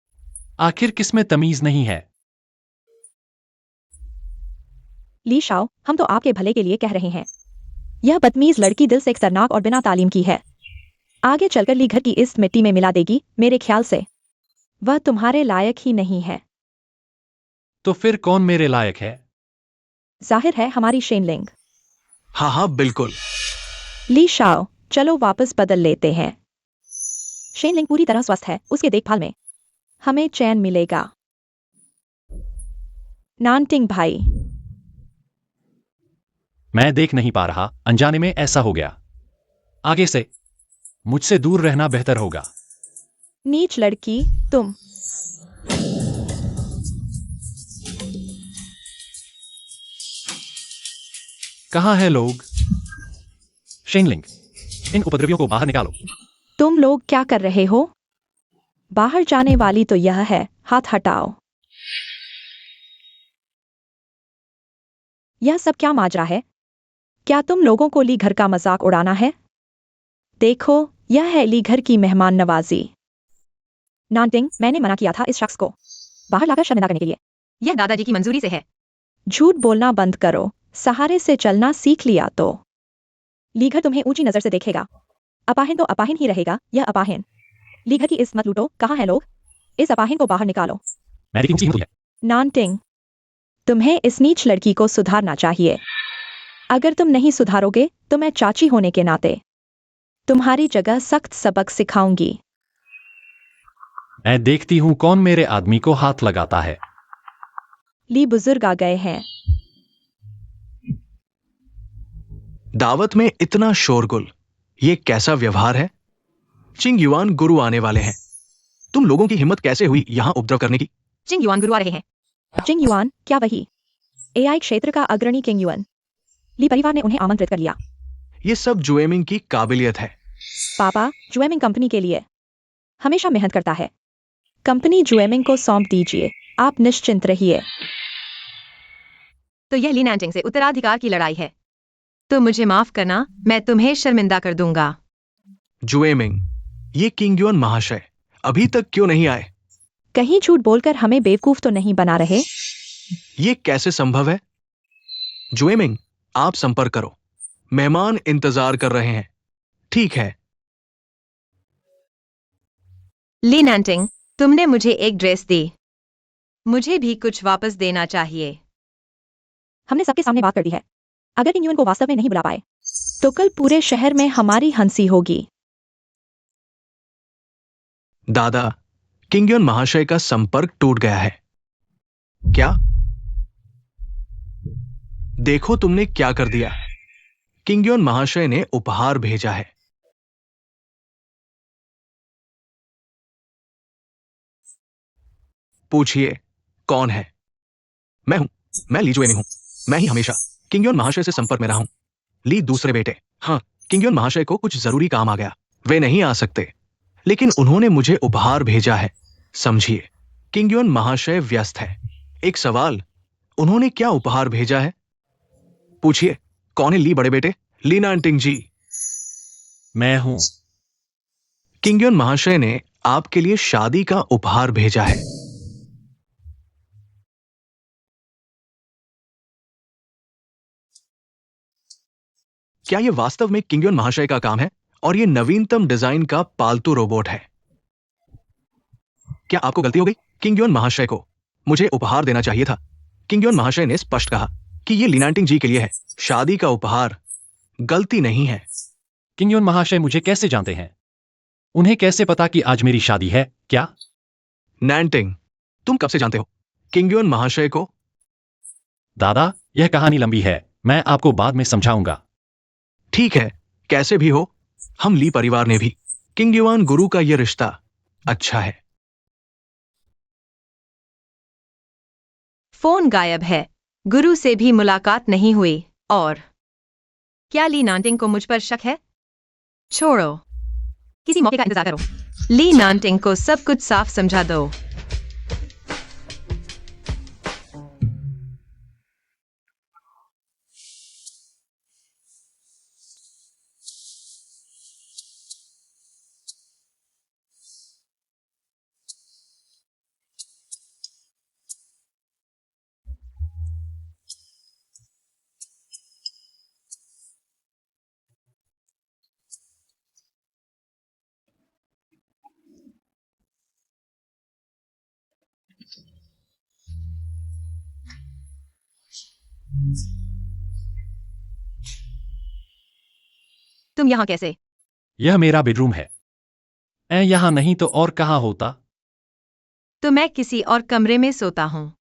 आखिर किसमें तमीज नहीं है? ली शाओ, हम तो आपके भले के लिए कह रहे हैं। यह बदतमीज लड़की दिल से खतरनाक और बिना तालीम की है। आगे चलकर ली घर की इस मिट्टी में मिला देगी। मेरे ख्याल से वह तुम्हारे लायक ही नहीं है। तो फिर कौन मेरे लायक है? जाहिर है हमारी शेन लिंग। हाँ हाँ बिल्कुल। ली शाओ, चलो वापस बदल लेते हैं। शेन लिंग पूरी तरह स्वस्थ है, उसके देखभाल में हमें चैन मिलेगा। नानटिंग भाई, मैं देख नहीं पा रहा, अनजाने में ऐसा हो गया। आगे से मुझसे दूर रहना बेहतर होगा। नीच लड़की, तुम। कहाँ है लोग? शेनलिंग, इन उपद्रवियों को बाहर निकालो। तुम लोग क्या कर रहे हो? बाहर जाने वाली तो यह है, हाथ हटाओ। यह सब क्या माजरा है? क्या तुम लोगों को ली घर का मजाक उड़ाना है? देखो, यह है ली घर की मेहमान नवाजी। नानटिंग, मैंने मना किया था इस शख्स को बाहर लाकर शर्मिंदा करने के लिए। यह दादाजी की मंजूरी से है। झूठ बोलना बंद करो, सहारे से चलना सीख लिया तो लीघर तुम्हें ऊंची नजर से देखेगा। अपाहिन तो अपाहिन ही रहेगा, यह अपाहिन। लीघर की इज्जत मत लूटो, कहाँ है लोग? इस अपाहिन को बाहर निकालो। मेरी ऊंची होती है। नानटिंग, तुम्हें इस नीच लड़की को सुधारना चाहिए। अगर तुम नहीं सुधारोगे तो मैं चाची होने के नाते तुम्हारी जगह सख्त सबक सिखाऊंगी। मैं देखती हूँ कौन मेरे आदमी को हाथ लगाता है। ली बुजुर्ग आ गए हैं। दावत में इतना शोरगुल, ये कैसा व्यवहार है? चिंग युआन गुरु आने वाले हैं। तुम लोगों की हिम्मत कैसे हुई यहां उपद्रव करने की? चिंग युआन गुरु आ रहे हैं। चिंग युआन, क्या वही एआई क्षेत्र का अग्रणी किंग युआन? ली परिवार ने उन्हें आमंत्रित कर लिया। ये सब जुएमिंग की काबिलियत है। पापा जुएमिंग कंपनी के लिए हमेशा मेहनत करता है। कंपनी जुएमिंग को सौंप दीजिए, आप निश्चिंत रहिए। तो यह ली नैंटिंग से उत्तराधिकार की लड़ाई है। तो मुझे माफ करना, मैं तुम्हें शर्मिंदा कर दूंगा। जुएमिंग, ये किंग युआन महाशय अभी तक क्यों नहीं आए? कहीं झूठ बोलकर हमें बेवकूफ तो नहीं बना रहे? ये कैसे संभव है? जुएमिंग, आप संपर्क करो, मेहमान इंतजार कर रहे हैं। ठीक है। ली नैंटिंग, तुमने मुझे एक ड्रेस दी, मुझे भी कुछ वापस देना चाहिए। हमने सबके सामने बात कर दी है। अगर किंग युआन को वास्तव में नहीं बुला पाए तो कल पूरे शहर में हमारी हंसी होगी। दादा, किंग युआन महाशय का संपर्क टूट गया है। क्या? देखो तुमने क्या कर दिया। किंग युआन महाशय ने उपहार भेजा है। पूछिए, कौन है? मैं हूं, मैं ली जुएमिंग हूं। मैं ही हमेशा किंग युआन महाशय से संपर्क में रहा हूं। ली दूसरे बेटे। हाँ, किंग युआन महाशय को कुछ जरूरी काम आ गया, वे नहीं आ सकते, लेकिन उन्होंने मुझे उपहार भेजा है। समझिए, किंग युआन महाशय व्यस्त है। एक सवाल, उन्होंने क्या उपहार भेजा है? पूछिए, कौन है ली बड़े बेटे? ली नानटिंग जी। मैं हूं। किंग युआन महाशय ने आपके लिए शादी का उपहार भेजा है। क्या यह वास्तव में किंग युआन महाशय का काम है? और यह नवीनतम डिजाइन का पालतू रोबोट है। क्या आपको गलती हो गई? किंग युआन महाशय को मुझे उपहार देना चाहिए था। किंग युआन महाशय ने स्पष्ट कहा कि यह लिनांटिंग जी के लिए है, शादी का उपहार गलती नहीं है। किंग युन महाशय मुझे कैसे जानते हैं? उन्हें कैसे पता कि आज मेरी शादी है? क्या? नैंटिंग, तुम कब से जानते हो किंग युआन महाशय को? दादा, यह कहानी लंबी है, मैं आपको बाद में समझाऊंगा। ठीक है, कैसे भी हो, हम ली परिवार ने भी किंग युआन गुरु का यह रिश्ता अच्छा है। फोन गायब है, गुरु से भी मुलाकात नहीं हुई। और क्या ली नानटिंग को मुझ पर शक है? छोड़ो, किसी मौके का इंतजार करो। ली नानटिंग को सब कुछ साफ समझा दो। तुम यहाँ कैसे? यह मेरा बेडरूम है। मैं यहाँ नहीं तो और कहाँ होता? तो मैं किसी और कमरे में सोता हूँ।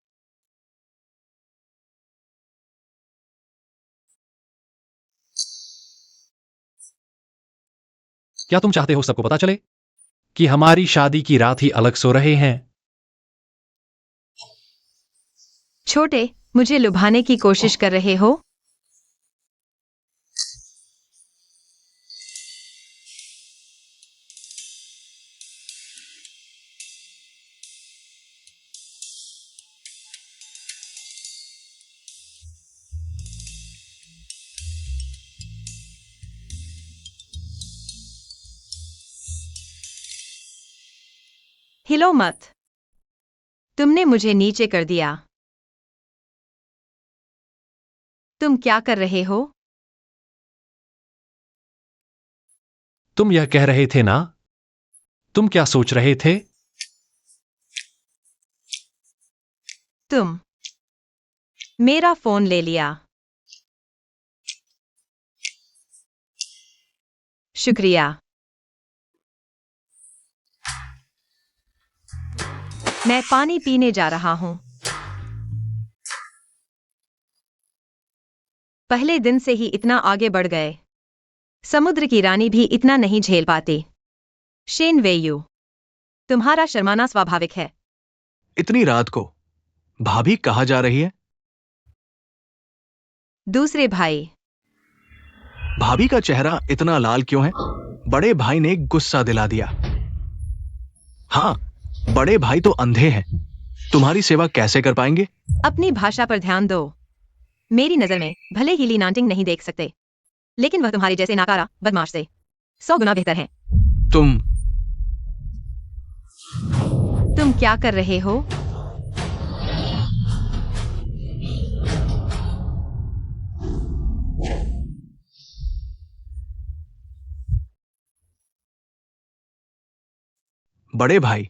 क्या तुम चाहते हो सबको पता चले कि हमारी शादी की रात ही अलग सो रहे हैं? छोटे, मुझे लुभाने की कोशिश कर रहे हो? हिलो मत। तुमने मुझे नीचे कर दिया। तुम क्या कर रहे हो? तुम यह कह रहे थे ना? तुम क्या सोच रहे थे? तुम मेरा फोन ले लिया। शुक्रिया। मैं पानी पीने जा रहा हूं। पहले दिन से ही इतना आगे बढ़ गए। समुद्र की रानी भी इतना नहीं झेल पाती। शेन वेयू, तुम्हारा शर्माना स्वाभाविक है। इतनी रात को भाभी कहाँ जा रही है? दूसरे भाई। भाभी का चेहरा इतना लाल क्यों है? बड़े भाई ने गुस्सा दिला दिया। हाँ, बड़े भाई तो अंधे हैं, तुम्हारी सेवा कैसे कर पाएंगे? अपनी भाषा पर ध्यान दो। मेरी नजर में भले ही ली नांटिंग नहीं देख सकते, लेकिन वह तुम्हारे जैसे नाकारा बदमाश से 100 गुना बेहतर है। तुम तुम क्या कर रहे हो? बड़े भाई,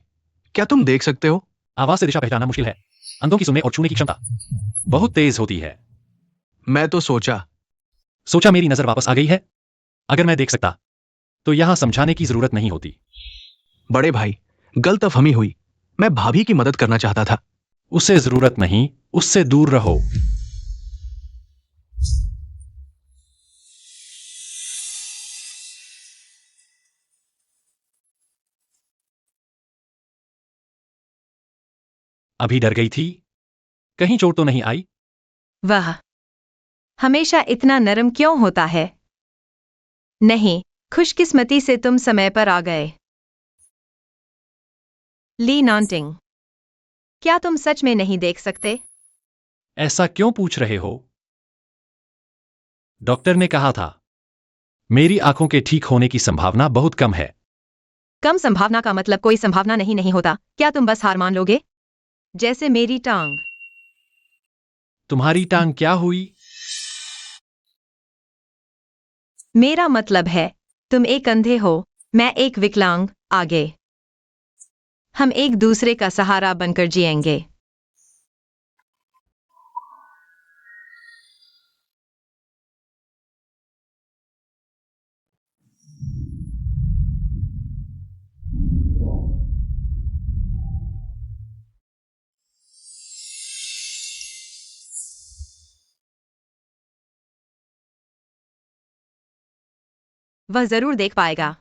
क्या तुम देख सकते हो? आवाज से दिशा पहचानना मुश्किल है। अंधों की सुनने और छूने की क्षमता बहुत तेज होती है। मैं तो सोचा मेरी नजर वापस आ गई है। अगर मैं देख सकता तो यहां समझाने की जरूरत नहीं होती। बड़े भाई, गलतफहमी हुई। मैं भाभी की मदद करना चाहता था। उसे जरूरत नहीं, उससे दूर रहो। अभी डर गई थी? कहीं चोट तो नहीं आई? वह हमेशा इतना नरम क्यों होता है? नहीं, खुशकिस्मती से तुम समय पर आ गए। ली नांटिंग, क्या तुम सच में नहीं देख सकते? ऐसा क्यों पूछ रहे हो? डॉक्टर ने कहा था मेरी आंखों के ठीक होने की संभावना बहुत कम है। कम संभावना का मतलब कोई संभावना नहीं होता। क्या तुम बस हार मान लोगे? जैसे मेरी टांग। तुम्हारी टांग क्या हुई? मेरा मतलब है, तुम एक अंधे हो, मैं एक विकलांग। आगे हम एक दूसरे का सहारा बनकर जिएंगे। वह जरूर देख पाएगा।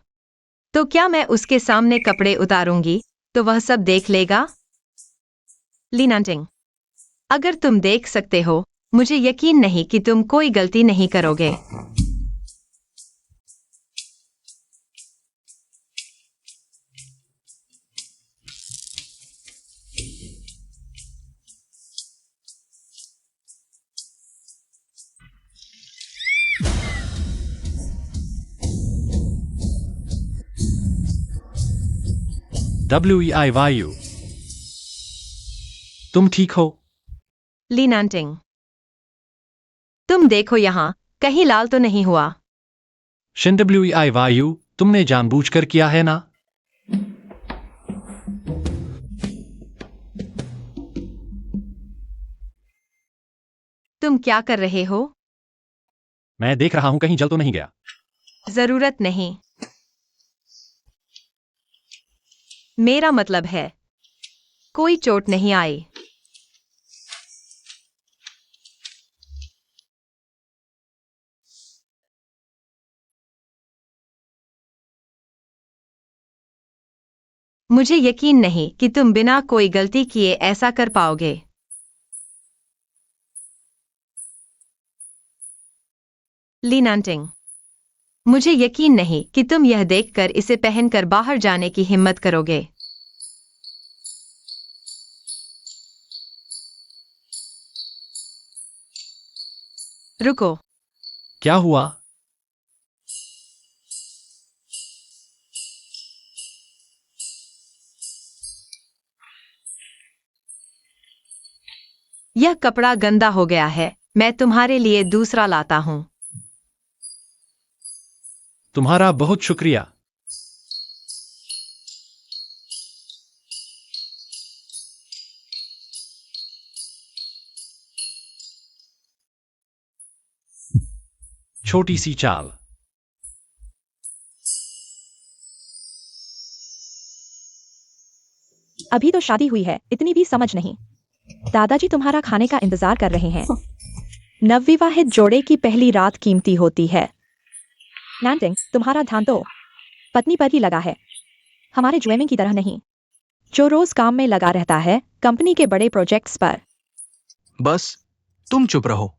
तो क्या मैं उसके सामने कपड़े उतारूंगी तो वह सब देख लेगा? ली नांटिंग, अगर तुम देख सकते हो, मुझे यकीन नहीं कि तुम कोई गलती नहीं करोगे। WEI वायु, तुम ठीक हो? ली नांटिंग, तुम देखो यहाँ, कहीं लाल तो नहीं हुआ? शिन WEI वायु, तुमने जानबूझकर किया है ना? तुम क्या कर रहे हो? मैं देख रहा हूं कहीं जल तो नहीं गया। जरूरत नहीं। मेरा मतलब है, कोई चोट नहीं आई। मुझे यकीन नहीं कि तुम बिना कोई गलती किए ऐसा कर पाओगे। लीनांटिंग, मुझे यकीन नहीं कि तुम यह देखकर इसे पहनकर बाहर जाने की हिम्मत करोगे। रुको। क्या हुआ? यह कपड़ा गंदा हो गया है। मैं तुम्हारे लिए दूसरा लाता हूं। तुम्हारा बहुत शुक्रिया। छोटी सी चाल। अभी तो शादी हुई है, इतनी भी समझ नहीं। दादाजी तुम्हारा खाने का इंतजार कर रहे हैं। नवविवाहित जोड़े की पहली रात कीमती होती है। नैंटिंग, तुम्हारा ध्यान तो पत्नी पर ही लगा है, हमारे ज्वेमिंग की तरह नहीं, जो रोज काम में लगा रहता है कंपनी के बड़े प्रोजेक्ट्स पर। बस तुम चुप रहो।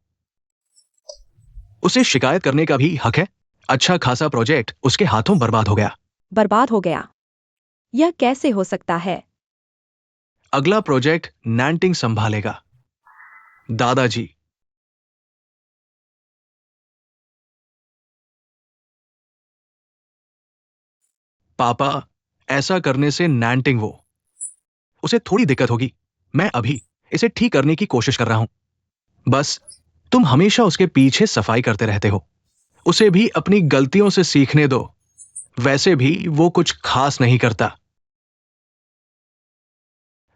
उसे शिकायत करने का भी हक है। अच्छा खासा प्रोजेक्ट उसके हाथों बर्बाद हो गया। बर्बाद हो गया? यह कैसे हो सकता है? अगला प्रोजेक्ट नैंटिंग संभालेगा। दादाजी। पापा, ऐसा करने से नैंटिंग उसे थोड़ी दिक्कत होगी। मैं अभी इसे ठीक करने की कोशिश कर रहा हूं। बस तुम हमेशा उसके पीछे सफाई करते रहते हो। उसे भी अपनी गलतियों से सीखने दो। वैसे भी वो कुछ खास नहीं करता।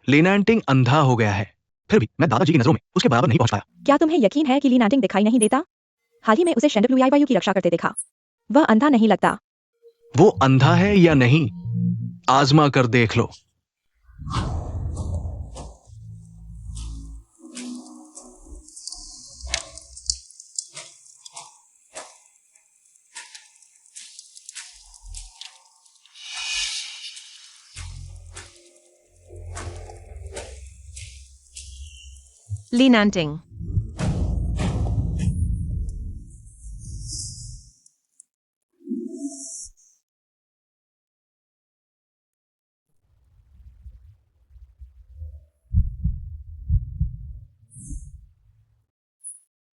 लिनैंटिंग अंधा हो गया है, फिर भी मैं दादाजी की नजरों में उसके बराबर नहीं पहुंच पाया। क्या तुम्हें यकीन है कि ली नैंटिंग दिखाई नहीं देता? हाल ही में उसे शेंडब्ल्यूआईवायू की रक्षा करते देखा। वह अंधा नहीं लगता। वो अंधा है या नहीं, आजमा कर देख लो। लीनांटिंग,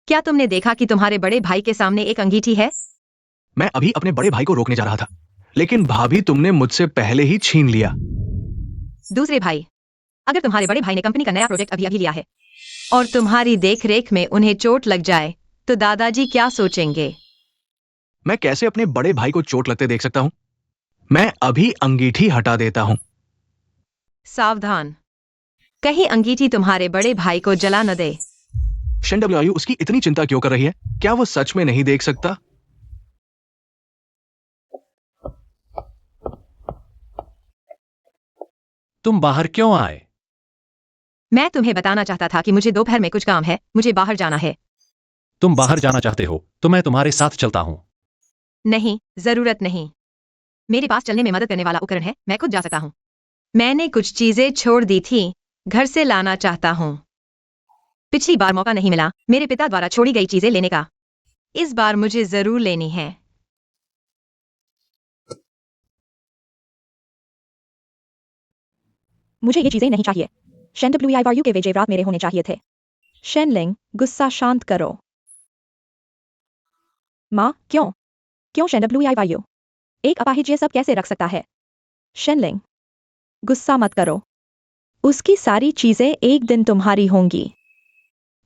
क्या तुमने देखा कि तुम्हारे बड़े भाई के सामने एक अंगीठी है? मैं अभी अपने बड़े भाई को रोकने जा रहा था, लेकिन भाभी तुमने मुझसे पहले ही छीन लिया। दूसरे भाई, अगर तुम्हारे बड़े भाई ने कंपनी का नया प्रोजेक्ट अभी अभी लिया है और तुम्हारी देखरेख में उन्हें चोट लग जाए तो दादाजी क्या सोचेंगे? मैं कैसे अपने बड़े भाई को चोट लगते देख सकता हूं? मैं अभी अंगीठी हटा देता हूं। सावधान, कहीं अंगीठी तुम्हारे बड़े भाई को जला न दे। शेंडब्ल्यूआयू उसकी इतनी चिंता क्यों कर रही है? क्या वो सच में नहीं देख सकता? तुम बाहर क्यों आए? मैं तुम्हें बताना चाहता था कि मुझे दोपहर में कुछ काम है, मुझे बाहर जाना है। तुम बाहर जाना चाहते हो तो मैं तुम्हारे साथ चलता हूं। नहीं, जरूरत नहीं। मेरे पास चलने में मदद करने वाला उपकरण है, मैं खुद जा सकता हूँ। मैंने कुछ चीजें छोड़ दी थी, घर से लाना चाहता हूँ। पिछली बार मौका नहीं मिला मेरे पिता द्वारा छोड़ी गई चीजें लेने का। इस बार मुझे जरूर लेनी है। मुझे ये चीजें नहीं चाहिए। शेंडब्ल्यूआईवायू के वे जेवरात मेरे होने चाहिए थे। शेनलिंग, गुस्सा शांत करो। माँ, क्यों? क्यों शेंडब्ल्यूआईवायू? एक अपाहिज ये सब कैसे रख सकता है? शेनलिंग, गुस्सा मत करो। उसकी सारी चीजें एक दिन तुम्हारी होंगी।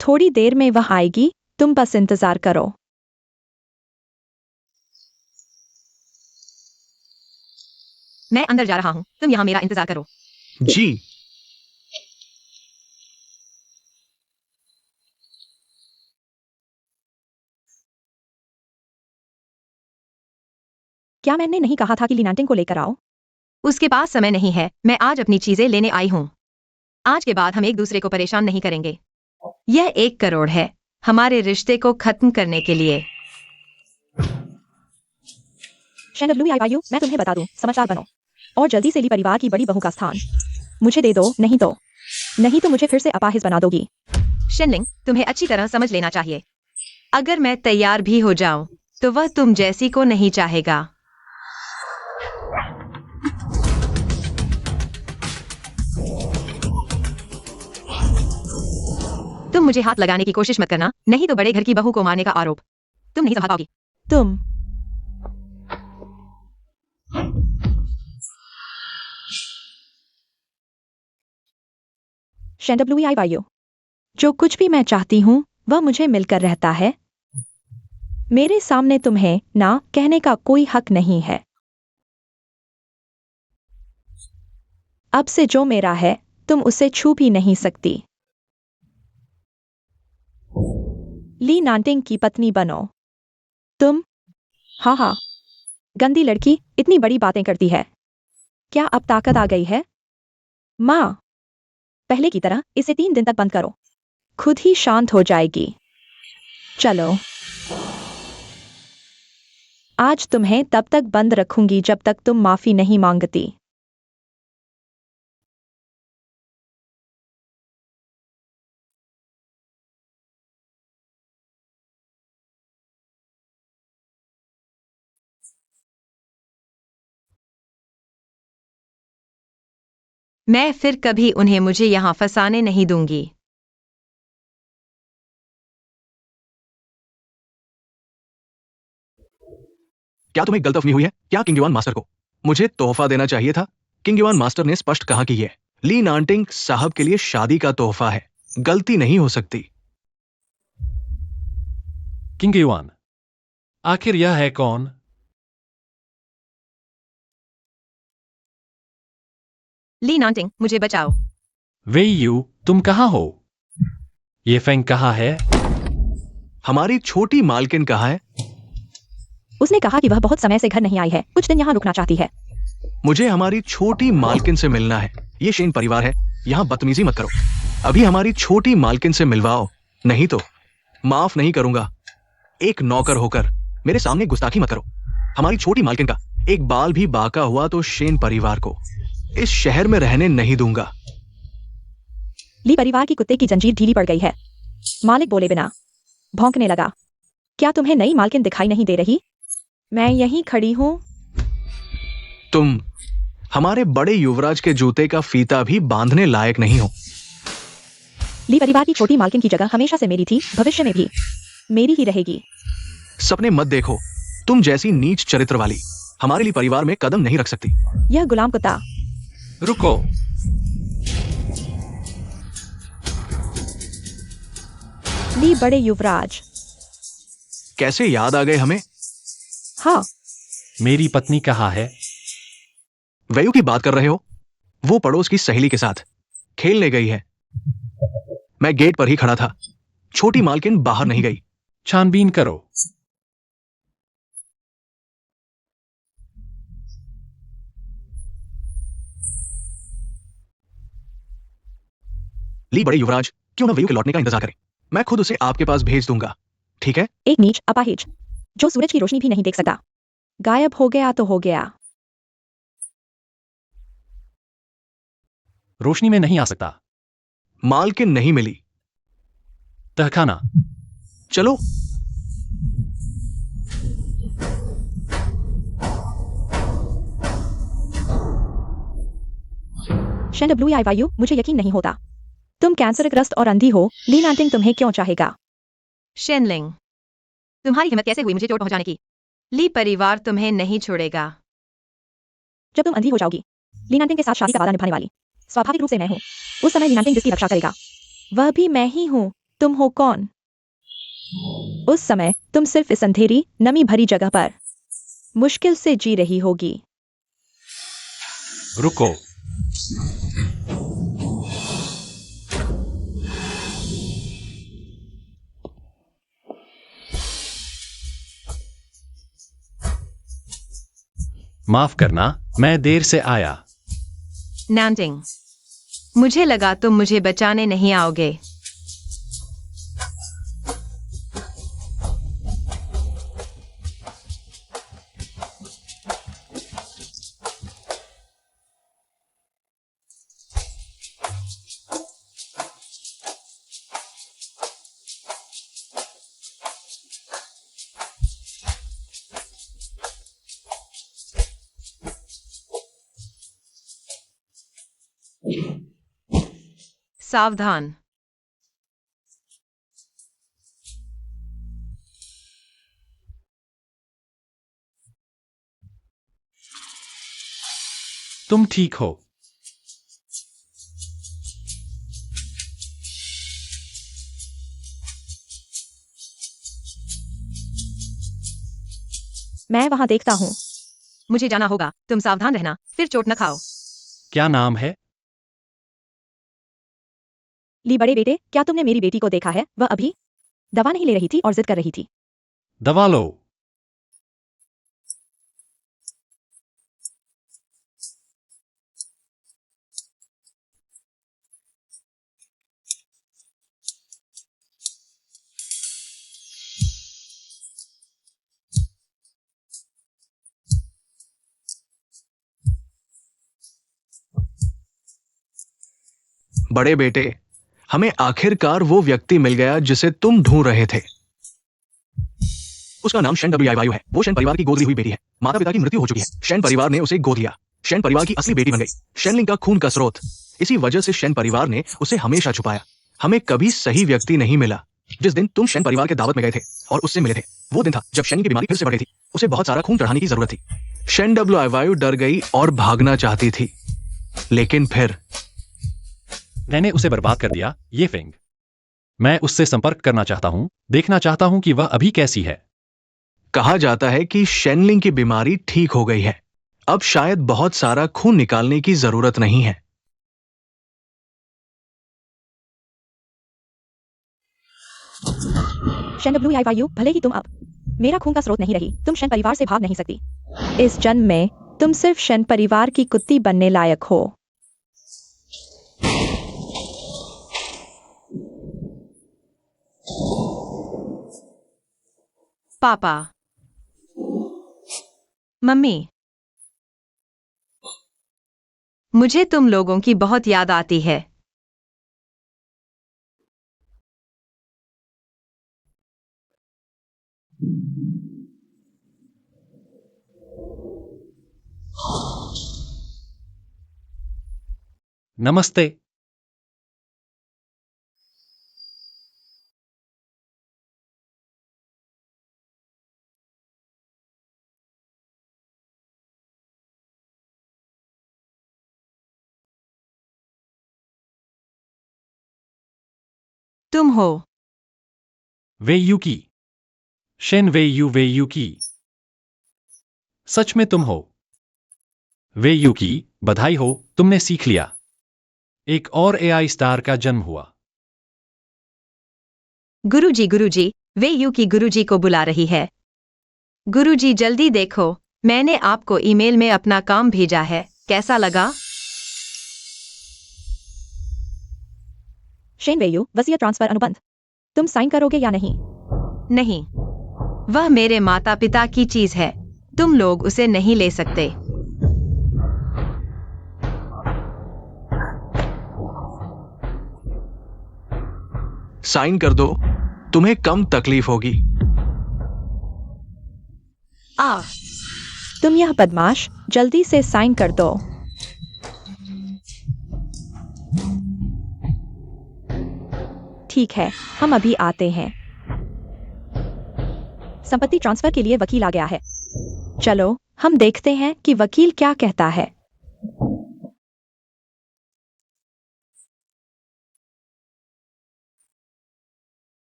थोड़ी देर में वह आएगी, तुम बस इंतजार करो। मैं अंदर जा रहा हूँ, तुम यहाँ मेरा इंतजार करो। जी। क्या मैंने नहीं कहा था कि लिनांटिंग को लेकर आओ? उसके पास समय नहीं है, मैं आज अपनी चीजें लेने आई हूँ। आज के बाद हम एक दूसरे को परेशान नहीं करेंगे। यह 1 करोड़ है हमारे रिश्ते को खत्म करने के लिए। शेन WIYU, मैं तुम्हें बता दूं, समझदार बनो और जल्दी से ली परिवार की बड़ी बहू का स्थान मुझे दे दो, नहीं तो मुझे फिर से अपाहिज बना दोगी। शेनलिंग, तुम्हें अच्छी तरह समझ लेना चाहिए। अगर मैं तैयार भी हो जाऊं, तो वह तुम जैसी को नहीं चाहेगा। तुम मुझे हाथ लगाने की कोशिश मत करना, नहीं तो बड़े घर की बहू को मारने का आरोप तुम नहीं संभाल पाओगी। तुम शेन WIYU, जो कुछ भी मैं चाहती हूं वह मुझे मिलकर रहता है। मेरे सामने तुम्हें ना कहने का कोई हक नहीं है। अब से जो मेरा है तुम उसे छू भी नहीं सकती। ली नांटिंग की पत्नी बनो। तुम हाँ, गंदी लड़की इतनी बड़ी बातें करती है। क्या अब ताकत आ गई है? माँ, पहले की तरह इसे 3 दिन तक बंद करो, खुद ही शांत हो जाएगी। चलो, आज तुम्हें तब तक बंद रखूंगी जब तक तुम माफी नहीं मांगती। मैं फिर कभी उन्हें मुझे यहाँ फंसाने नहीं दूंगी। क्या तुम्हें गलतफहमी हुई है क्या किंग युआन मास्टर को मुझे तोहफा देना चाहिए था? किंग युआन मास्टर ने स्पष्ट कहा कि यह ली नांटिंग साहब के लिए शादी का तोहफा है, गलती नहीं हो सकती। किंग युआन, आखिर यह है कौन? ली नांटिंग, मुझे बचाओ। वेयू, तुम कहाँ हो? ये फेंग कहाँ है? हमारी छोटी मालकिन कहाँ है? उसने कहा कि वह बहुत समय से घर नहीं आई है, कुछ दिन यहाँ रुकना चाहती है। मुझे हमारी छोटी मालकिन से मिलना है। ये शेन परिवार है, यहाँ बदतमीजी मत करो। अभी हमारी छोटी मालकिन से मिलवाओ, नहीं तो माफ नहीं करूंगा। एक नौकर होकर मेरे सामने गुस्ताखी मत करो। हमारी छोटी मालकिन का एक बाल भी बाका हुआ तो शेन परिवार को इस शहर में रहने नहीं दूंगा। ली परिवार की कुत्ते की जंजीर ढीली पड़ गई है। मालिक बोले बिना भौंकने लगा। क्या तुम्हें नई मालकिन दिखाई नहीं दे रही? मैं यहीं खड़ी हूं। तुम हमारे बड़े युवराज के जूते का फीता भी बांधने लायक नहीं हो। ली परिवार की छोटी मालकिन की जगह हमेशा से मेरी थी, भविष्य में भी मेरी ही रहेगी। सपने मत देखो, तुम जैसी नीच चरित्र वाली हमारे लिए परिवार में कदम नहीं रख सकती। यह गुलाम कुत्ता। रुको, ली बड़े युवराज। कैसे याद आ गए हमें? हाँ, मेरी पत्नी कहाँ है? वयू की बात कर रहे हो? वो पड़ोस की सहेली के साथ खेलने गई है। मैं गेट पर ही खड़ा था, छोटी मालकिन बाहर नहीं गई। छानबीन करो। ली बड़े युवराज, क्यों ना वयू के लौटने का इंतजार करें। मैं खुद उसे आपके पास भेज दूंगा, ठीक है? एक नीच अपाहिज जो सूरज की रोशनी भी नहीं देख सकता, गायब हो गया तो हो गया। रोशनी में नहीं आ सकता। मालकिन नहीं मिली। तहखाना। चलो। शेन WIYU, मुझे यकीन नहीं होता। तुम कैंसरग्रस्त और अंधी हो। ली नांटिंग तुम्हें क्यों चाहेगा? शेनलिंग, तुम्हारी हिम्मत कैसे हुई मुझे चोट पहुंचाने की? ली परिवार तुम्हें नहीं छोड़ेगा। जब तुम अंधी हो जाओगी, ली नांटिंग के साथ शादी का वादा निभाने वाली स्वाभाविक रूप से मैं हूं। उस समय ली नांटिंग जिसकी रक्षा करेगा वह भी मैं ही हूं। तुम हो कौन? उस समय तुम सिर्फ इस अंधेरी नमी भरी जगह पर मुश्किल से जी रही होगी। रुको, माफ करना, मैं देर से आया। नैंटिंग, मुझे लगा तुम मुझे बचाने नहीं आओगे। सावधान। तुम ठीक हो? मैं वहां देखता हूँ। मुझे जाना होगा, तुम सावधान रहना, फिर चोट न खाओ। क्या नाम है? ली बड़े बेटे, क्या तुमने मेरी बेटी को देखा है? वह अभी दवा नहीं ले रही थी और जिद कर रही थी। दवा लो। बड़े बेटे, हमें आखिरकार वो व्यक्ति मिल गया जिसे तुम ढूंढ रहे थे। उसका नाम शेन वायु है। वो शेन परिवार की गोद ली हुई बेटी है। माता पिता की मृत्यु हो चुकी है। शेन परिवार ने उसे गोद लिया। शेन परिवार की असली बेटी बन गई। शेनलिंग का खून का स्रोत। इसी वजह से शेन परिवार ने उसे हमेशा छुपाया। हमें कभी सही व्यक्ति नहीं मिला। जिस दिन तुम शेन परिवार के दावत में गए थे और उससे मिले थे, वो दिन था जब शेन की बीमारी फिर से बढ़ गई थी। उसे बहुत सारा खून चढ़ाने की जरूरत थी। शेन वायु डर गई और भागना चाहती थी, लेकिन फिर मैंने उसे बर्बाद कर दिया। ये फेंग, मैं उससे संपर्क करना चाहता हूं, देखना चाहता हूं कि वह अभी कैसी है। कहा जाता है कि शेनलिंग की बीमारी ठीक हो गई है। अब शायद बहुत सारा खून निकालने की जरूरत नहीं है। शेन वायु, भले ही तुम अब मेरा खून का स्रोत नहीं रही, तुम शेन परिवार से भाग नहीं सकती। इस जन्म में तुम सिर्फ शेन परिवार की कुत्ती बनने लायक हो। पापा, मम्मी, मुझे तुम लोगों की बहुत याद आती है। नमस्ते। तुम हो? वेयुकी, शेन वेयुकी। सच में तुम हो? वेयुकी, बधाई हो, तुमने सीख लिया। एक और एआई स्टार का जन्म हुआ। गुरुजी, वे यू की गुरुजी को बुला रही है। गुरुजी जल्दी देखो, मैंने आपको ईमेल में अपना काम भेजा है, कैसा लगा? शेन वेयू, वसीयत ट्रांसफर अनुबंध, तुम साइन करोगे या नहीं? नहीं, वह मेरे माता पिता की चीज है, तुम लोग उसे नहीं ले सकते। साइन कर दो, तुम्हें कम तकलीफ होगी। तुम यह बदमाश, जल्दी से साइन कर दो। ठीक है, हम अभी आते हैं। संपत्ति ट्रांसफर के लिए वकील आ गया है। चलो, हम देखते हैं कि वकील क्या कहता है।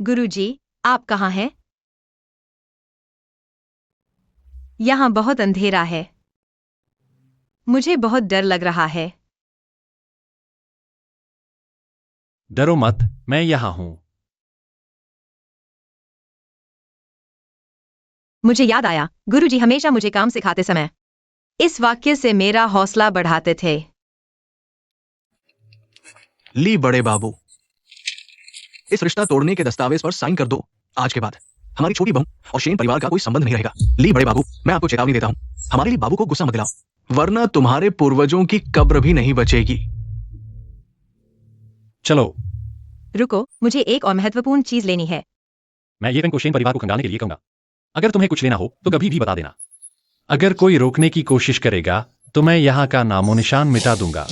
गुरुजी, आप कहाँ हैं? यहाँ बहुत अंधेरा है। मुझे बहुत डर लग रहा है। डरो मत, मैं यहां हूं। मुझे याद आया, गुरुजी हमेशा मुझे काम सिखाते समय इस वाक्य से मेरा हौसला बढ़ाते थे। ली बड़े बाबू, इस रिश्ता तोड़ने के दस्तावेज पर साइन कर दो। आज के बाद हमारी छोटी बहू और शेन परिवार का कोई संबंध नहीं रहेगा। ली बड़े बाबू, मैं आपको चेतावनी देता हूं, हमारे लिए बाबू को गुस्सा मत दिलाओ, वरना तुम्हारे पूर्वजों की कब्र भी नहीं बचेगी। चलो, रुको, मुझे एक और महत्वपूर्ण चीज लेनी है। मैं ये को शेन परिवार को खंगालने के लिए कहूंगा। अगर तुम्हें कुछ लेना हो तो कभी भी बता देना। अगर कोई रोकने की कोशिश करेगा तो मैं यहां का नामो निशान मिटा दूंगा।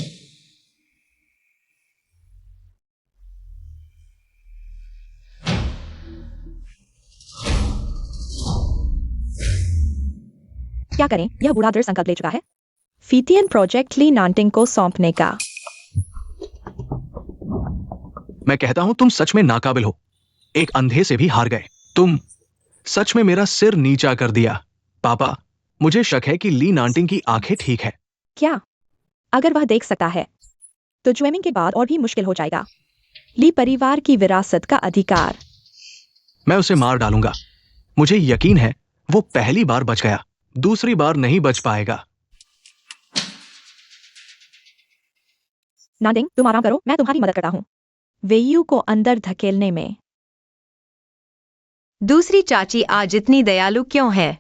क्या करें, यह बूढ़ा दृढ़ संकल्प ले चुका है फीथियन प्रोजेक्ट ली नांटिंग को सौंपने का। मैं कहता हूं तुम सच में नाकाबिल हो, एक अंधे से भी हार गए। तुम सच में मेरा सिर नीचा कर दिया। पापा, मुझे शक है कि ली नांटिंग की आंखें ठीक है। क्या? अगर वह देख सकता है तो ज्वेमिंग के बाद और भी मुश्किल हो जाएगा। ली परिवार की विरासत का अधिकार। मैं उसे मार डालूंगा। मुझे यकीन है वो पहली बार बच गया, दूसरी बार नहीं बच पाएगा। नांटिंग, तुम आराम करो, मैं तुम्हारी मदद करता हूं वेयू को अंदर धकेलने में। दूसरी चाची आज इतनी दयालु क्यों है?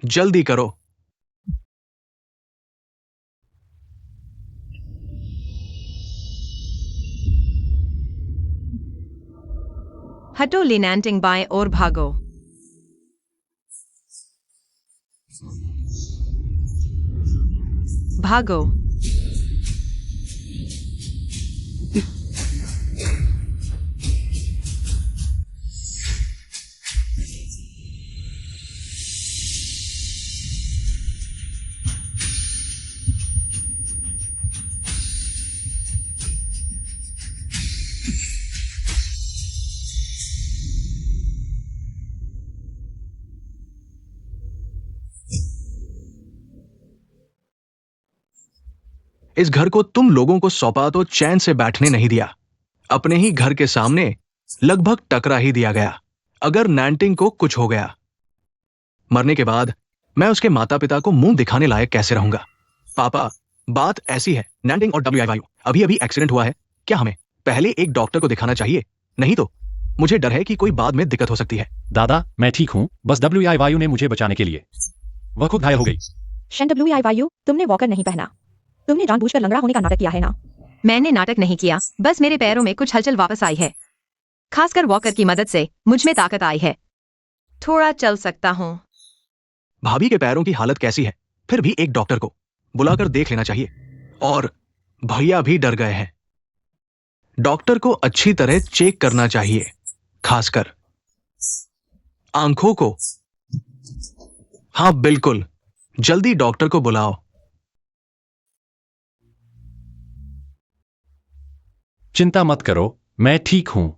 जल्दी करो। हटो ली नांटिंग, बाएं और भागो। भागो। इस घर को तुम लोगों को सौंपा तो चैन से बैठने नहीं दिया। अपने ही घर के सामने लगभग टकरा ही दिया गया। अगर नांटिंग को कुछ हो गया, मरने के बाद मैं उसके माता पिता को मुंह दिखाने लायक कैसे रहूंगा? पापा, बात ऐसी है, नांटिंग और WIYU अभी अभी एक्सीडेंट हुआ है। क्या हमें पहले एक डॉक्टर को दिखाना चाहिए? नहीं तो मुझे डर है कि कोई बाद में दिक्कत हो सकती है। दादा, मैं ठीक हूं, बस WIYU ने मुझे बचाने के लिए वह खुद घायल हो गई। शेन, WIYU, तुमने वॉकर नहीं पहना। तुमने जानबूझकर लंगड़ा होने का नाटक किया है ना? मैंने नाटक नहीं किया, बस मेरे पैरों में कुछ हलचल वापस आई है। खासकर वॉकर की मदद से मुझ में ताकत आई है। थोड़ा चल सकता हूँ। भाभी के पैरों की हालत कैसी है? फिर भी एक डॉक्टर को बुलाकर देख लेना चाहिए। और भैया भी डर गए हैं। डॉक्टर को अच्छी तरह चेक करना चाहिए, खासकर आंखों को। हाँ बिल्कुल, जल्दी डॉक्टर को बुलाओ। चिंता मत करो, मैं ठीक हूं।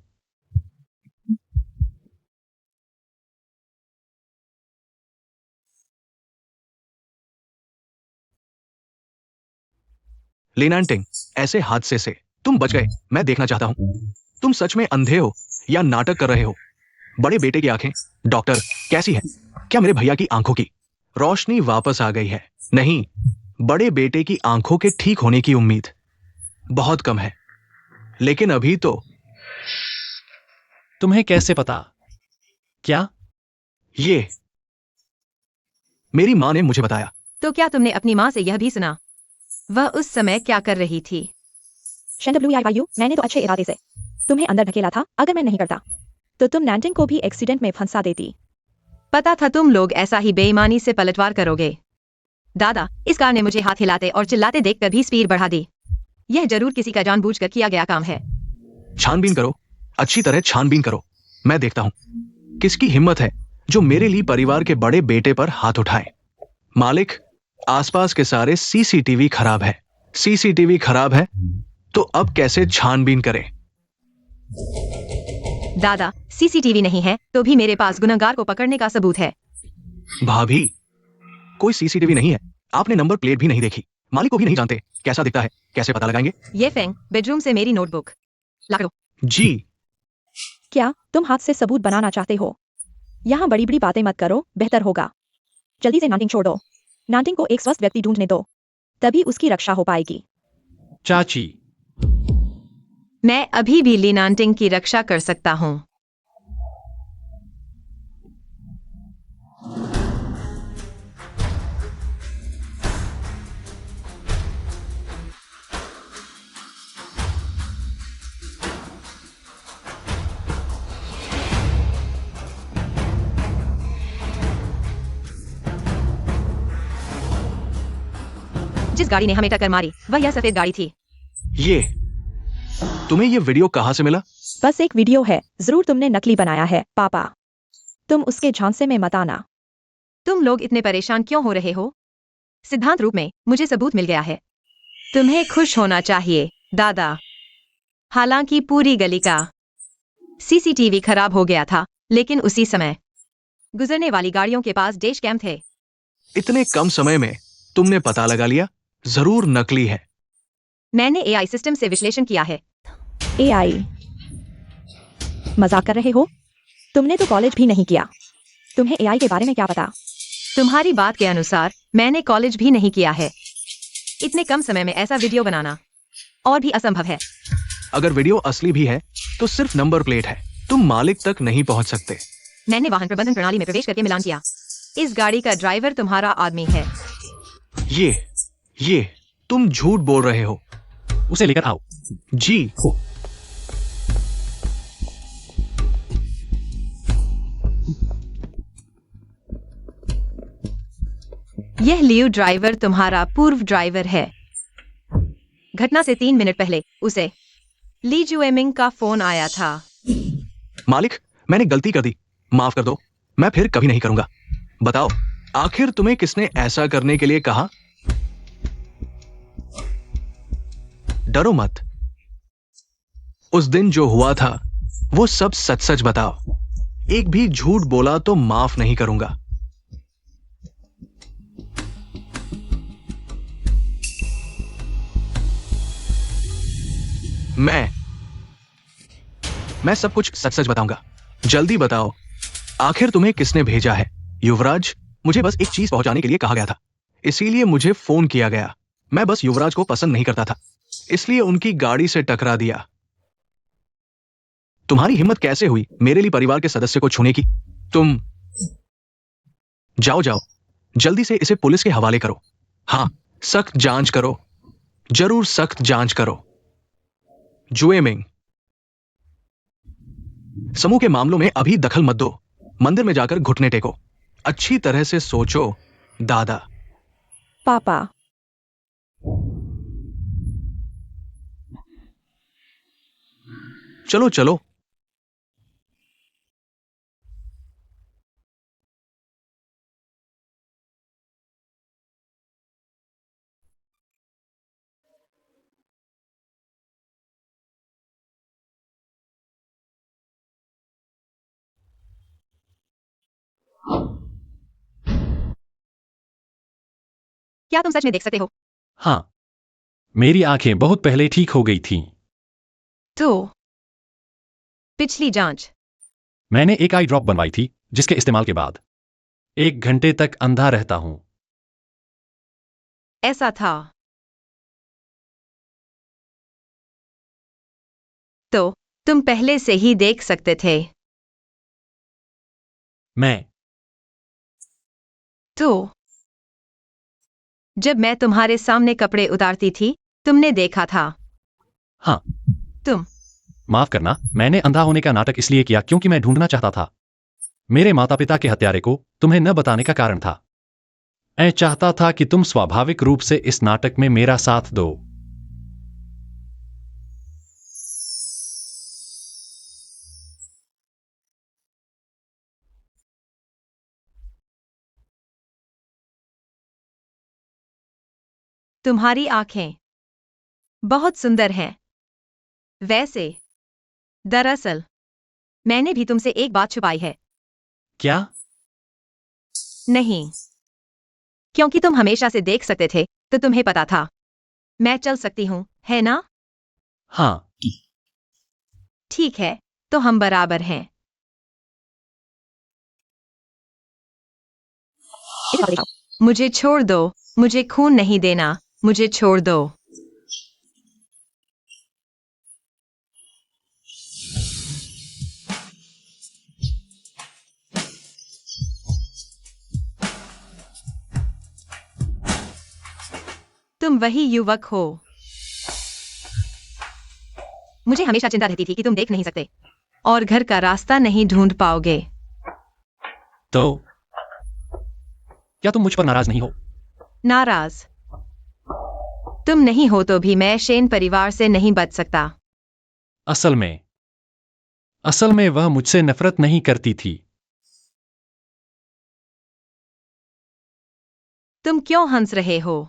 ली नांटिंग, ऐसे हादसे से तुम बच गए, मैं देखना चाहता हूं तुम सच में अंधे हो या नाटक कर रहे हो। बड़े बेटे की आंखें, डॉक्टर, कैसी है? क्या मेरे भैया की आंखों की रोशनी वापस आ गई है? नहीं, बड़े बेटे की आंखों के ठीक होने की उम्मीद बहुत कम है। लेकिन अभी तो। तुम्हें कैसे पता? क्या? ये मेरी मां ने मुझे बताया। तो क्या तुमने अपनी माँ से यह भी सुना? वह उस समय क्या कर रही थी? शेन, WIYU, मैंने तो अच्छे इरादे से तुम्हें अंदर धकेला था। अगर मैं नहीं करता तो तुम नांटिंग को भी एक्सीडेंट में फंसा देती। पता था तुम लोग ऐसा ही बेईमानी से पलटवार करोगे। दादा, इस कार ने मुझे हाथ हिलाते और चिल्लाते देखकर भी स्पीड बढ़ा दी। यह जरूर किसी का जानबूझकर किया गया काम है। छानबीन करो, अच्छी तरह छानबीन करो। मैं देखता हूं किसकी हिम्मत है जो मेरे लिए परिवार के बड़े बेटे पर हाथ उठाए। मालिक, आसपास के सारे CCTV खराब है। CCTV खराब है तो अब कैसे छानबीन करें? दादा, CCTV नहीं है तो भी मेरे पास गुनहगार को पकड़ने का सबूत है। भाभी, कोई CCTV नहीं है, आपने नंबर प्लेट भी नहीं देखी, मालिक को भी नहीं जानते कैसा दिखता है, कैसे पता लगाएंगे? ये फेंग, बेडरूम से मेरी नोटबुक ला दो। जी। क्या तुम हाथ से सबूत बनाना चाहते हो? यहाँ बड़ी बड़ी बातें मत करो, बेहतर होगा जल्दी से नाटिंग छोड़ दो। नाटिंग को एक स्वस्थ व्यक्ति ढूंढने दो, तभी उसकी रक्षा हो पाएगी। चाची, मैं अभी भी लीनांटिंग की रक्षा कर सकता हूँ। जिस गाड़ी ने हमें टक्कर मारी वह यह सफेद गाड़ी थी। ये तुम्हें ये वीडियो कहाँ से मिला? बस एक वीडियो है, जरूर तुमने नकली बनाया है पापा। तुम उसके झांसे में मत आना। तुम लोग इतने परेशान क्यों हो रहे हो? सिद्धांत रूप में मुझे सबूत मिल गया है। तुम्हें खुश होना चाहिए दादा। हालांकि पूरी गली का सीसीटीवी खराब हो गया था, लेकिन उसी समय गुजरने वाली गाड़ियों के पास डैश कैम थे। इतने कम समय में तुमने पता लगा लिया? जरूर नकली है। मैंने एआई सिस्टम से विश्लेषण किया है। एआई? मजाक कर रहे हो? तुमने तो कॉलेज भी नहीं किया, तुम्हें एआई के बारे में क्या पता? तुम्हारी बात के अनुसार मैंने कॉलेज भी नहीं किया है। इतने कम समय में ऐसा वीडियो बनाना और भी असंभव है। अगर वीडियो असली भी है तो सिर्फ नंबर प्लेट है, तुम मालिक तक नहीं पहुंच सकते। मैंने वाहन प्रबंधन प्रणाली में प्रवेश करके मिलान किया। इस गाड़ी का ड्राइवर तुम्हारा आदमी है। ये तुम झूठ बोल रहे हो। उसे लेकर आओ। जी। यह लियो ड्राइवर तुम्हारा पूर्व ड्राइवर है। घटना से 3 मिनट पहले उसे ली जुएमिंग का फोन आया था। मालिक, मैंने गलती कर दी, माफ कर दो। मैं फिर कभी नहीं करूंगा। बताओ, आखिर तुम्हें किसने ऐसा करने के लिए कहा? डरो मत। उस दिन जो हुआ था वो सब सच सच बताओ। एक भी झूठ बोला तो माफ नहीं करूंगा। मैं सब कुछ सच सच बताऊंगा। जल्दी बताओ, आखिर तुम्हें किसने भेजा है? युवराज, मुझे बस एक चीज पहुंचाने के लिए कहा गया था, इसीलिए मुझे फोन किया गया। मैं बस युवराज को पसंद नहीं करता था, इसलिए उनकी गाड़ी से टकरा दिया। तुम्हारी हिम्मत कैसे हुई मेरे लिए परिवार के सदस्य को छूने की? तुम जाओ, जल्दी से इसे पुलिस के हवाले करो। हाँ, सख्त जांच करो, जरूर सख्त जांच करो। जुएमिंग, समूह के मामलों में अभी दखल मत दो। मंदिर में जाकर घुटने टेको। अच्छी तरह से सोचो दादा। पापा, चलो। क्या तुम सच में देख सकते हो? हाँ, मेरी आंखें बहुत पहले ठीक हो गई थीं। तो पिछली जांच? मैंने एक आई ड्रॉप बनवाई थी, जिसके इस्तेमाल के बाद 1 घंटे तक अंधा रहता हूं। ऐसा था। तो तुम पहले से ही देख सकते थे। मैं तो जब मैं तुम्हारे सामने कपड़े उतारती थी, तुमने देखा था। हाँ, तुम माफ करना, मैंने अंधा होने का नाटक इसलिए किया क्योंकि मैं ढूंढना चाहता था मेरे माता पिता के हत्यारे को। तुम्हें न बताने का कारण था, मैं चाहता था कि तुम स्वाभाविक रूप से इस नाटक में मेरा साथ दो। तुम्हारी आंखें बहुत सुंदर हैं। वैसे दरअसल मैंने भी तुमसे एक बात छुपाई है। क्या? नहीं, क्योंकि तुम हमेशा से देख सकते थे, तो तुम्हें पता था मैं चल सकती हूं, है ना? हाँ। ठीक है, तो हम बराबर हैं। इसे वापस दिखाओ। मुझे छोड़ दो, मुझे खून नहीं देना, मुझे छोड़ दो। तुम वही युवक हो। मुझे हमेशा चिंता रहती थी कि तुम देख नहीं सकते और घर का रास्ता नहीं ढूंढ पाओगे। तो क्या तुम मुझ पर नाराज नहीं हो? नाराज तुम नहीं हो तो भी मैं शेन परिवार से नहीं बच सकता। असल में वह मुझसे नफरत नहीं करती थी। तुम क्यों हंस रहे हो?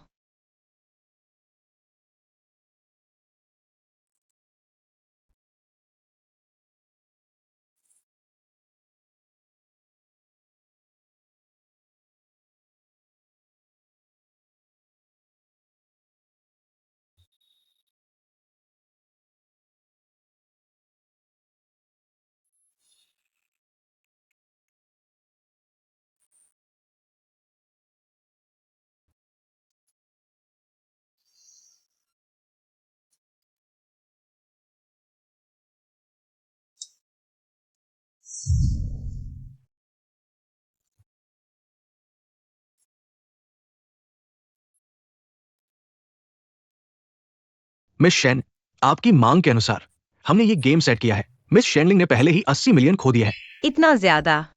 मिस शेन, आपकी मांग के अनुसार हमने ये गेम सेट किया है। मिस शेनलिंग ने पहले ही 80 मिलियन खो दिए हैं। इतना ज्यादा?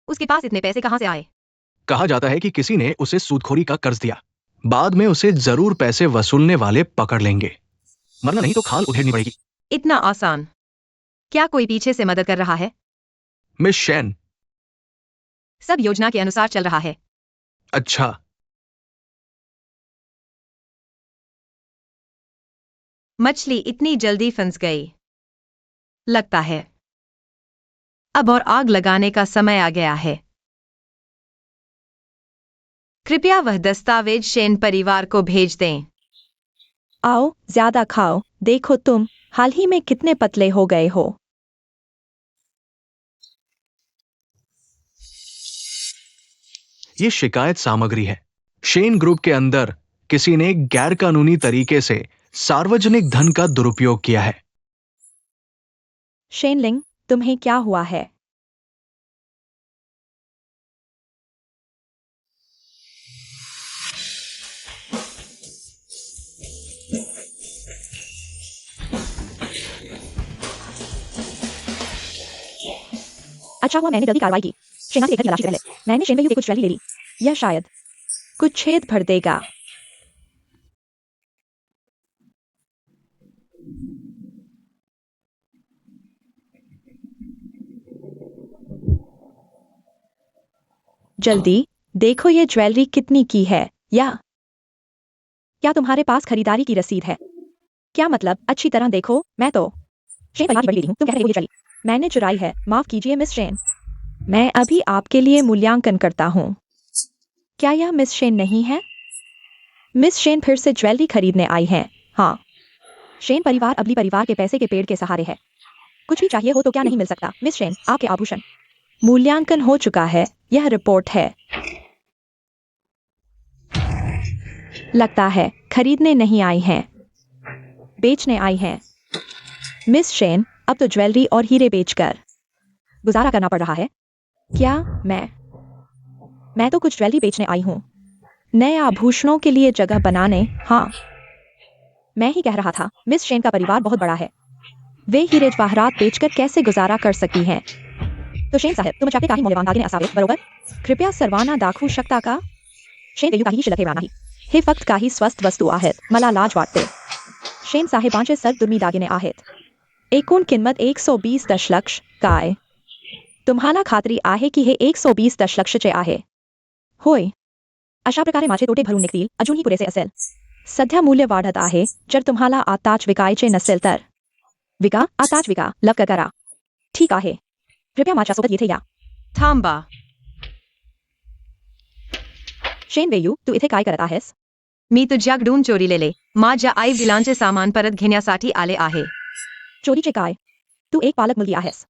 उसके पास इतने पैसे कहां से आए? कहा जाता है कि किसी ने उसे सूदखोरी का कर्ज दिया। बाद में उसे जरूर पैसे वसूलने वाले पकड़ लेंगे, वरना नहीं तो खाल उधेड़नी पड़ेगी। इतना आसान? क्या कोई पीछे से मदद कर रहा है? Miss Shen. सब योजना के अनुसार चल रहा है। अच्छा, मछली इतनी जल्दी फंस गई। लगता है अब और आग लगाने का समय आ गया है। कृपया वह दस्तावेज शेन परिवार को भेज दें। आओ, ज्यादा खाओ। देखो तुम हाल ही में कितने पतले हो गए हो। ये शिकायत सामग्री है। शेन ग्रुप के अंदर किसी ने गैरकानूनी तरीके से सार्वजनिक धन का दुरुपयोग किया है। शेनलिंग, तुम्हें क्या हुआ है? अच्छा हुआ मैंने जल्दी कार्रवाई की। शेना से एक तलाशी पहले मैंने शेन से कुछ ज्वेलरी ले ली। यह शायद कुछ छेद भर देगा। जल्दी देखो ये ज्वेलरी कितनी की है। या क्या तुम्हारे पास खरीदारी की रसीद है? क्या मतलब? अच्छी तरह देखो। मैं तो शेन परिवार की बड़ी बेटी हूँ। तुम कह रहे हो ये ज्वेलरी मैंने चुराई है? माफ कीजिए मिस शेन, मैं अभी आपके लिए मूल्यांकन करता हूँ। क्या यह मिस शेन नहीं है? मिस शेन फिर से ज्वेलरी खरीदने आई हैं। हाँ, शेन परिवार अबली परिवार के पैसे के पेड़ के सहारे है। कुछ भी चाहिए हो तो क्या नहीं मिल सकता। मिस शेन, आपके आभूषण मूल्यांकन हो चुका है। यह रिपोर्ट है। लगता है खरीदने नहीं आई हैं, बेचने आई हैं। मिस शेन, अब तो ज्वेलरी और हीरे बेचकर गुजारा करना पड़ रहा है। क्या मैं तो कुछ ज्वेलरी बेचने आई हूँ, नए आभूषणों के लिए जगह बनाने। हाँ, मैं ही कह रहा था। मिस शेन का परिवार बहुत बड़ा है, वे हीरे जवाहरात बेचकर कैसे गुजारा कर सकती हैं? तो शेन साहब, तुम चाहते काही मौल्यवान दागिने असावे, बरोबर? कृपया सर्वाना दाखवू शकता का? शेन देयू काही शिल्लक ठेवा नाही, हे फक्त काही स्वस्त वस्तू आहेत. मला लाज वाटते. शेन साहेबांचे सर्वदुर्मी दागिने आहेत. एकूण किंमत 120 दशलक्ष. काय तुम्हाला खात्री आहे की हे 120 दशलक्षचे आहे? होय. अशा प्रकारे माझे तोटे भरून निघतील. अजूनही पुरेसे असेल. सध्या मूल्य वाढत आहे. जर तुम्हाला आताच विकायचे नसेल तर विका. आताच विका. लवकर करा. ठीक आहे, कृपया माझ्यासोबत येथे या. थांबा. शेन वेयू, तू इथे काय करत आहेस? मी तुझ्याकडून चोरीलेले माझ्या आई वडिलांचे सामान परत घेण्यासाठी आले आहे. चोरीचे काय? तू एक पालक मुलगी आहेस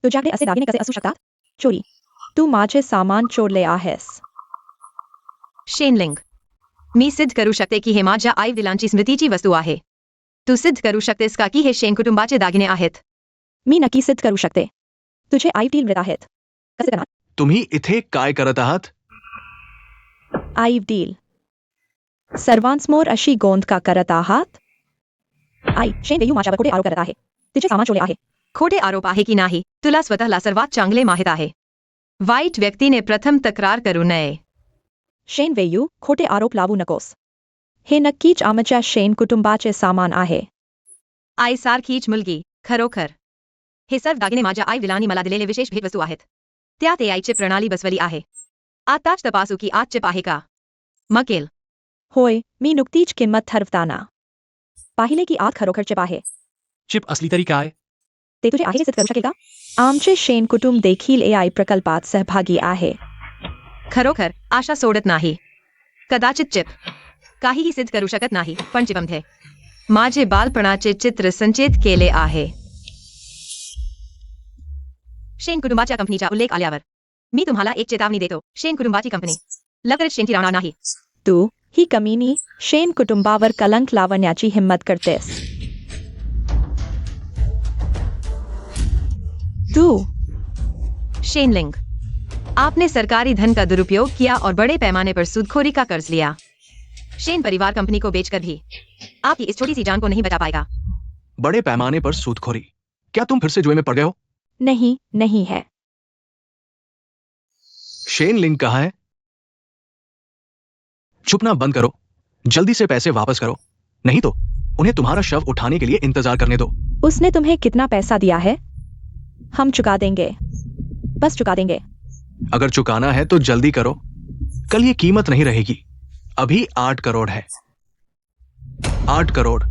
तुझ्याकडे असे दागिने कसे असू शकतात चोरी तू माझे सामान चोरले आहेस शेनलिंग मी सिद्ध करू शकते की हे माझ्या आई वडिलांची स्मृतीची वस्तू आहे तू सिद्ध करू शकतेस का की हे शेन कुटुंबाचे दागिने आहेत मी नक्की सिद्ध करू शकते तुझे आई वडील मृत आहेत कसे करणार तुम्ही इथे काय करत आहात आई वडील सर्वांसमोर अशी गोंद का करत आहात आई शेन वेयू माझ्यावर खोटे आरोप करत आहे तिचे सामान चोरले आहे खोटे आरोप आहे की नाही तुला स्वतःला सर्वात चांगले माहीत आहे वाईट व्यक्तीने प्रथम तक्रार करू नये शेन वेयू खोटे आरोप लावू नकोस हे नक्कीच आमच्या शेन कुटुंबाचे सामान आहे आई सारखीच मुलगी खरोखर हे सर्व दागिने माझ्या आई वडिलांनी मला दिलेले विशेष भेटवस्तू आहेत त्यात एआयची प्रणाली बसवली आहे आताच तपासू की आज चिप आहे का मकेल होय मी नुकतीच किंमत ठरवताना पाहिले की आत खरोखर चिप आहे चिप असली तरी काय ते तुझे आहे हे सिद्ध करू शकेल का आमचे शेन कुटुंब देखील एआय प्रकल्पात सहभागी आहे खरोखर आशा सोडत नाही कदाचित चिप काहीही सिद्ध करू शकत नाही पण चिपमध्ये माझे बालपणाचे चित्र संचित केले आहे शेन कुटुंबाच्या कंपनीचा उल्लेख आल्यावर मी तुम्हाला एक चेतावणी देतो शेन कुटुंबाची कंपनी लवकरच शेनची राहणार नाही तू ही कमीनी शेन कुटुंबावर कलंक लावण्याची हिम्मत करतेस तू शेनलिंग आपने सरकारी धन का दुरुपयोग किया और बड़े पैमाने पर सूदखोरी का कर्ज लिया शेन परिवार कंपनी को बेचकर भी आपकी इस छोटी सी जान को नहीं बचा पाएगा बड़े पैमाने पर सूदखोरी क्या तुम फिर से जुए में पड़ गए हो नहीं है शेन लिंग कहाँ है छुपना बंद करो जल्दी से पैसे वापस करो नहीं तो उन्हें तुम्हारा शव उठाने के लिए इंतजार करने दो उसने तुम्हें कितना पैसा दिया है हम चुका देंगे बस चुका देंगे अगर चुकाना है तो जल्दी करो कल ये कीमत नहीं रहेगी अभी 8 करोड़ है 8 करोड़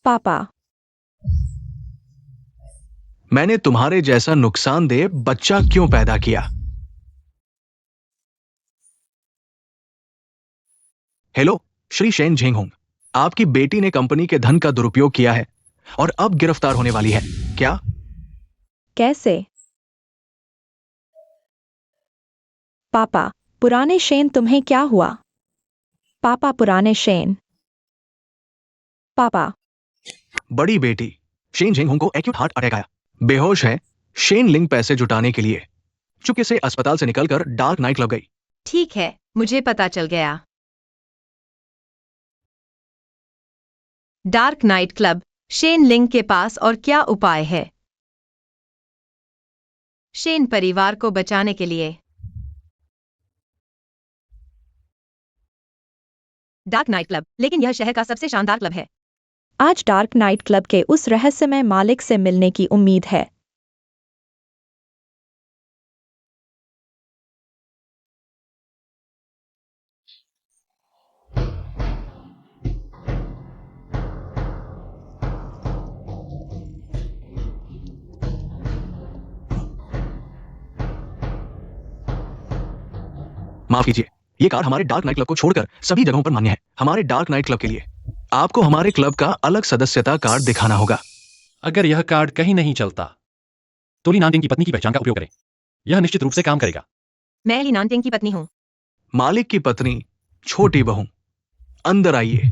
पापा मैंने तुम्हारे जैसा नुकसानदेह बच्चा क्यों पैदा किया हेलो श्री शेन झेंगहोंग आपकी बेटी ने कंपनी के धन का दुरुपयोग किया है और अब गिरफ्तार होने वाली है क्या कैसे पापा पुराने शेन तुम्हें क्या हुआ पापा पुराने शेन पापा बड़ी बेटी शेन झेंगहोंग को एक्यूट हार्ट अटैक आया बेहोश है शेन लिंग पैसे जुटाने के लिए चुपके से अस्पताल से निकलकर डार्क नाइट क्लब गई ठीक है मुझे पता चल गया डार्क नाइट क्लब शेन लिंग के पास और क्या उपाय है शेन परिवार को बचाने के लिए डार्क नाइट क्लब लेकिन यह शहर का सबसे शानदार क्लब है आज डार्क नाइट क्लब के उस रहस्यमय मालिक से मिलने की उम्मीद है माफ कीजिए ये कार्ड हमारे डार्क नाइट क्लब को छोड़कर सभी जगहों पर मान्य है हमारे डार्क नाइट क्लब के लिए आपको हमारे क्लब का अलग सदस्यता कार्ड दिखाना होगा अगर यह कार्ड कहीं नहीं चलता तो ली नानटिंग की पत्नी की पहचान का उपयोग करें यह निश्चित रूप से काम करेगा मैं ली नानटिंग की पत्नी हूं मालिक की पत्नी छोटी बहू अंदर आइए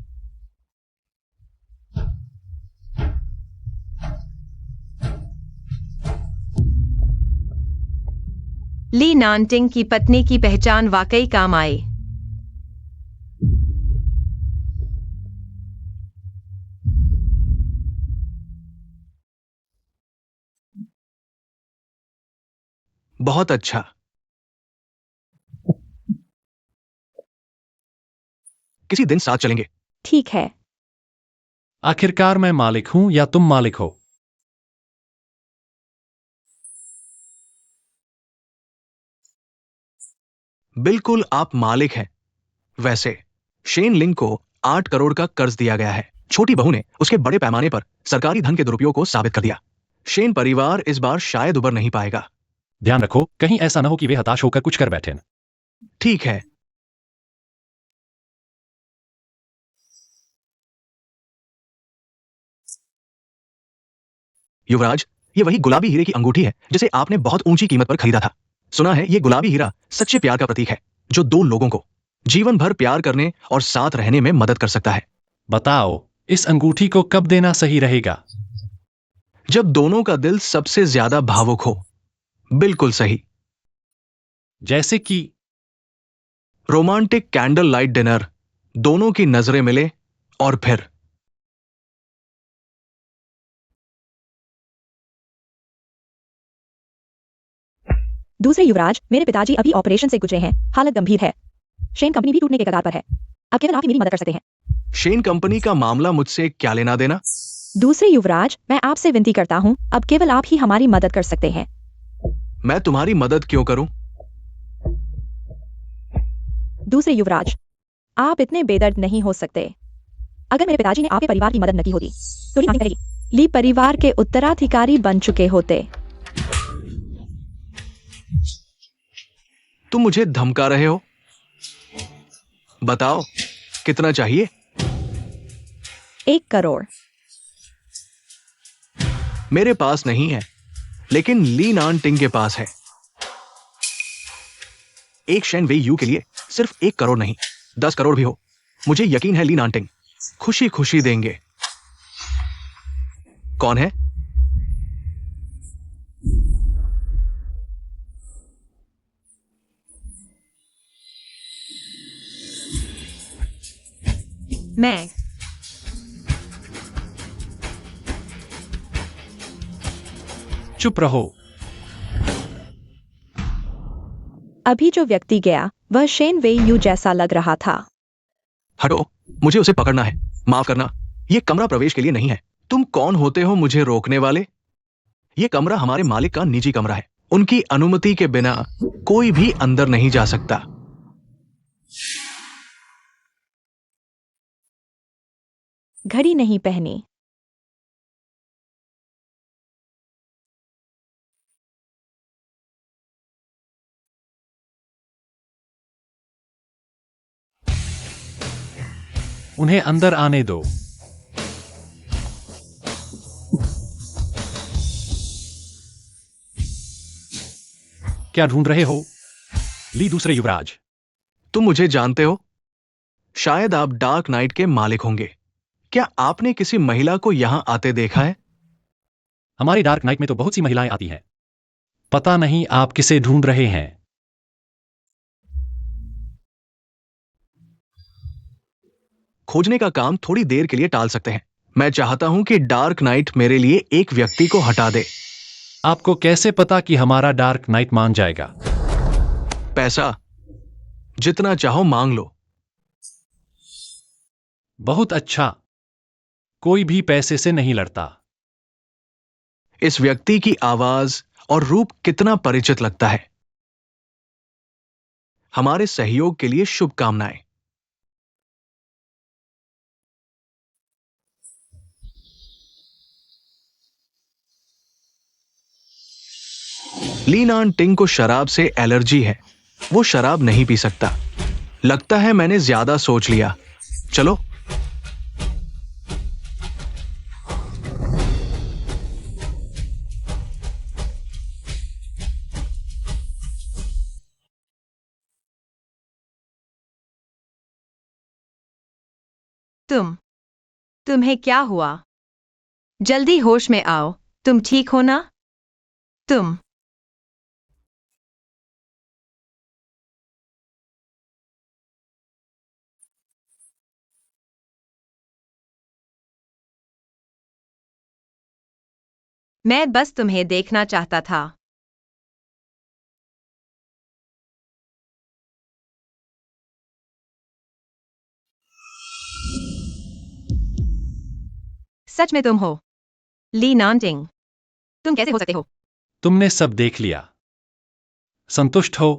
ली नानटिंग की पत्नी की पहचान वाकई काम आई बहुत अच्छा किसी दिन साथ चलेंगे ठीक है आखिरकार मैं मालिक हूं या तुम मालिक हो बिल्कुल आप मालिक हैं वैसे शेन लिंग को 8 करोड़ का कर्ज दिया गया है छोटी बहू ने उसके बड़े पैमाने पर सरकारी धन के दुरुपयोग को साबित कर दिया शेन परिवार इस बार शायद उबर नहीं पाएगा ध्यान रखो कहीं ऐसा न हो कि वे हताश होकर कुछ कर बैठें ठीक है युवराज, ये वही गुलाबी हीरे की अंगूठी है जिसे आपने बहुत ऊंची कीमत पर खरीदा था। सुना है ये गुलाबी हीरा सच्चे प्यार का प्रतीक है, जो दो लोगों को जीवन भर प्यार करने और साथ रहने में मदद कर सकता है। बताओ, इस अंगूठी को कब देना सही रहेगा? जब दोनों का दिल सबसे ज्यादा भावुक हो। बिल्कुल सही। जैसे कि रोमांटिक कैंडल लाइट डिनर, दोनों की नजरें मिले और फिर दूसरे युवराज, मेरे पिताजी अभी ऑपरेशन से गुजरे हैं, हालत गंभीर है। शेन कंपनी भी टूटने के कगार पर है। अब केवल आप ही मेरी मदद कर सकते हैं। शेन कंपनी का मामला मुझसे क्या लेना देना? दूसरे युवराज, मैं आपसे विनती करता हूँ, अब केवल आप ही हमारी मदद कर सकते हैं। मैं तुम्हारी मदद क्यों करूं? दूसरे युवराज, आप इतने बेदर्द नहीं हो सकते। अगर मेरे पिताजी ने आपके परिवार की मदद न की होती तो ली नहीं करेगी। ली परिवार के उत्तराधिकारी बन चुके होते। तुम मुझे धमका रहे हो? बताओ, कितना चाहिए? 1 करोड़। मेरे पास नहीं है, लेकिन ली नान टिंग के पास है। एक शेन वेई यू के लिए सिर्फ 1 करोड़ नहीं, 10 करोड़ भी हो, मुझे यकीन है ली नान टिंग खुशी खुशी देंगे। कौन है? मैं। चुप रहो। अभी जो व्यक्ति गया वह शेन वेई यू जैसा लग रहा था। हटो, मुझे उसे पकड़ना है। माफ करना, यह कमरा प्रवेश के लिए नहीं है। तुम कौन होते हो मुझे रोकने वाले? यह कमरा हमारे मालिक का निजी कमरा है। उनकी अनुमति के बिना कोई भी अंदर नहीं जा सकता। घड़ी नहीं पहनी। उन्हें अंदर आने दो। क्या ढूंढ रहे हो? ली दूसरे युवराज। तुम मुझे जानते हो? शायद आप डार्क नाइट के मालिक होंगे। क्या आपने किसी महिला को यहां आते देखा है? हमारे डार्क नाइट में तो बहुत सी महिलाएं आती हैं। पता नहीं आप किसे ढूंढ रहे हैं। खोजने का काम थोड़ी देर के लिए टाल सकते हैं। मैं चाहता हूं कि डार्क नाइट मेरे लिए एक व्यक्ति को हटा दे। आपको कैसे पता कि हमारा डार्क नाइट मान जाएगा? पैसा जितना चाहो मांग लो। बहुत अच्छा। कोई भी पैसे से नहीं लड़ता। इस व्यक्ति की आवाज और रूप कितना परिचित लगता है। हमारे सहयोग के लिए शुभकामनाएं। ली नान टिंग को शराब से एलर्जी है। वो शराब नहीं पी सकता। लगता है मैंने ज्यादा सोच लिया। चलो। तुम्हें क्या हुआ? जल्दी होश में आओ। तुम ठीक हो ना? तुम। मैं बस तुम्हें देखना चाहता था। सच में तुम हो ली नानटिंग? तुम कैसे हो सकते हो? तुमने सब देख लिया। संतुष्ट हो?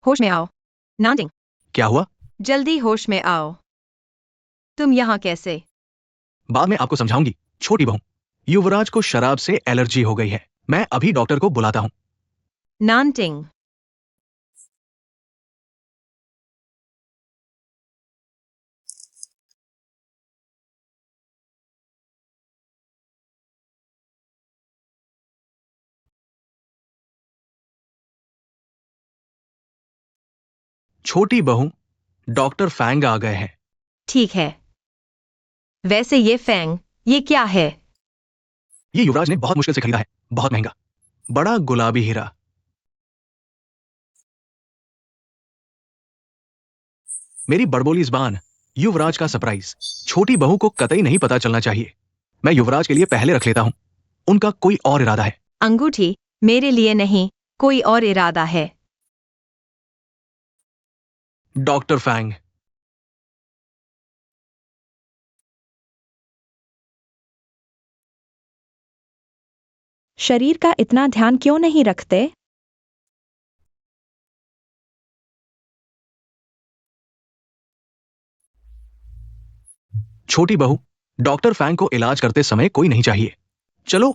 होश में आओ नानटिंग। क्या हुआ? जल्दी होश में आओ। तुम यहाँ कैसे? बाद में आपको समझाऊंगी, छोटी बहू। युवराज को शराब से एलर्जी हो गई है। मैं अभी डॉक्टर को बुलाता हूं। नानटिंग। छोटी बहू, डॉक्टर फैंग आ गए हैं। ठीक है। वैसे ये फैंग, ये क्या है? ये युवराज ने बहुत मुश्किल से खरीदा है, बहुत महंगा, बड़ा गुलाबी हीरा। मेरी बड़बोली ज़बान, युवराज का सरप्राइज। छोटी बहू को कतई नहीं पता चलना चाहिए। मैं युवराज के लिए पहले रख लेता हूं। उनका कोई और इरादा है। अंगूठी मेरे लिए नहीं, कोई और इरादा है। डॉक्टर फैंग, शरीर का इतना ध्यान क्यों नहीं रखते? छोटी बहू, डॉक्टर फैंग को इलाज करते समय कोई नहीं चाहिए। चलो।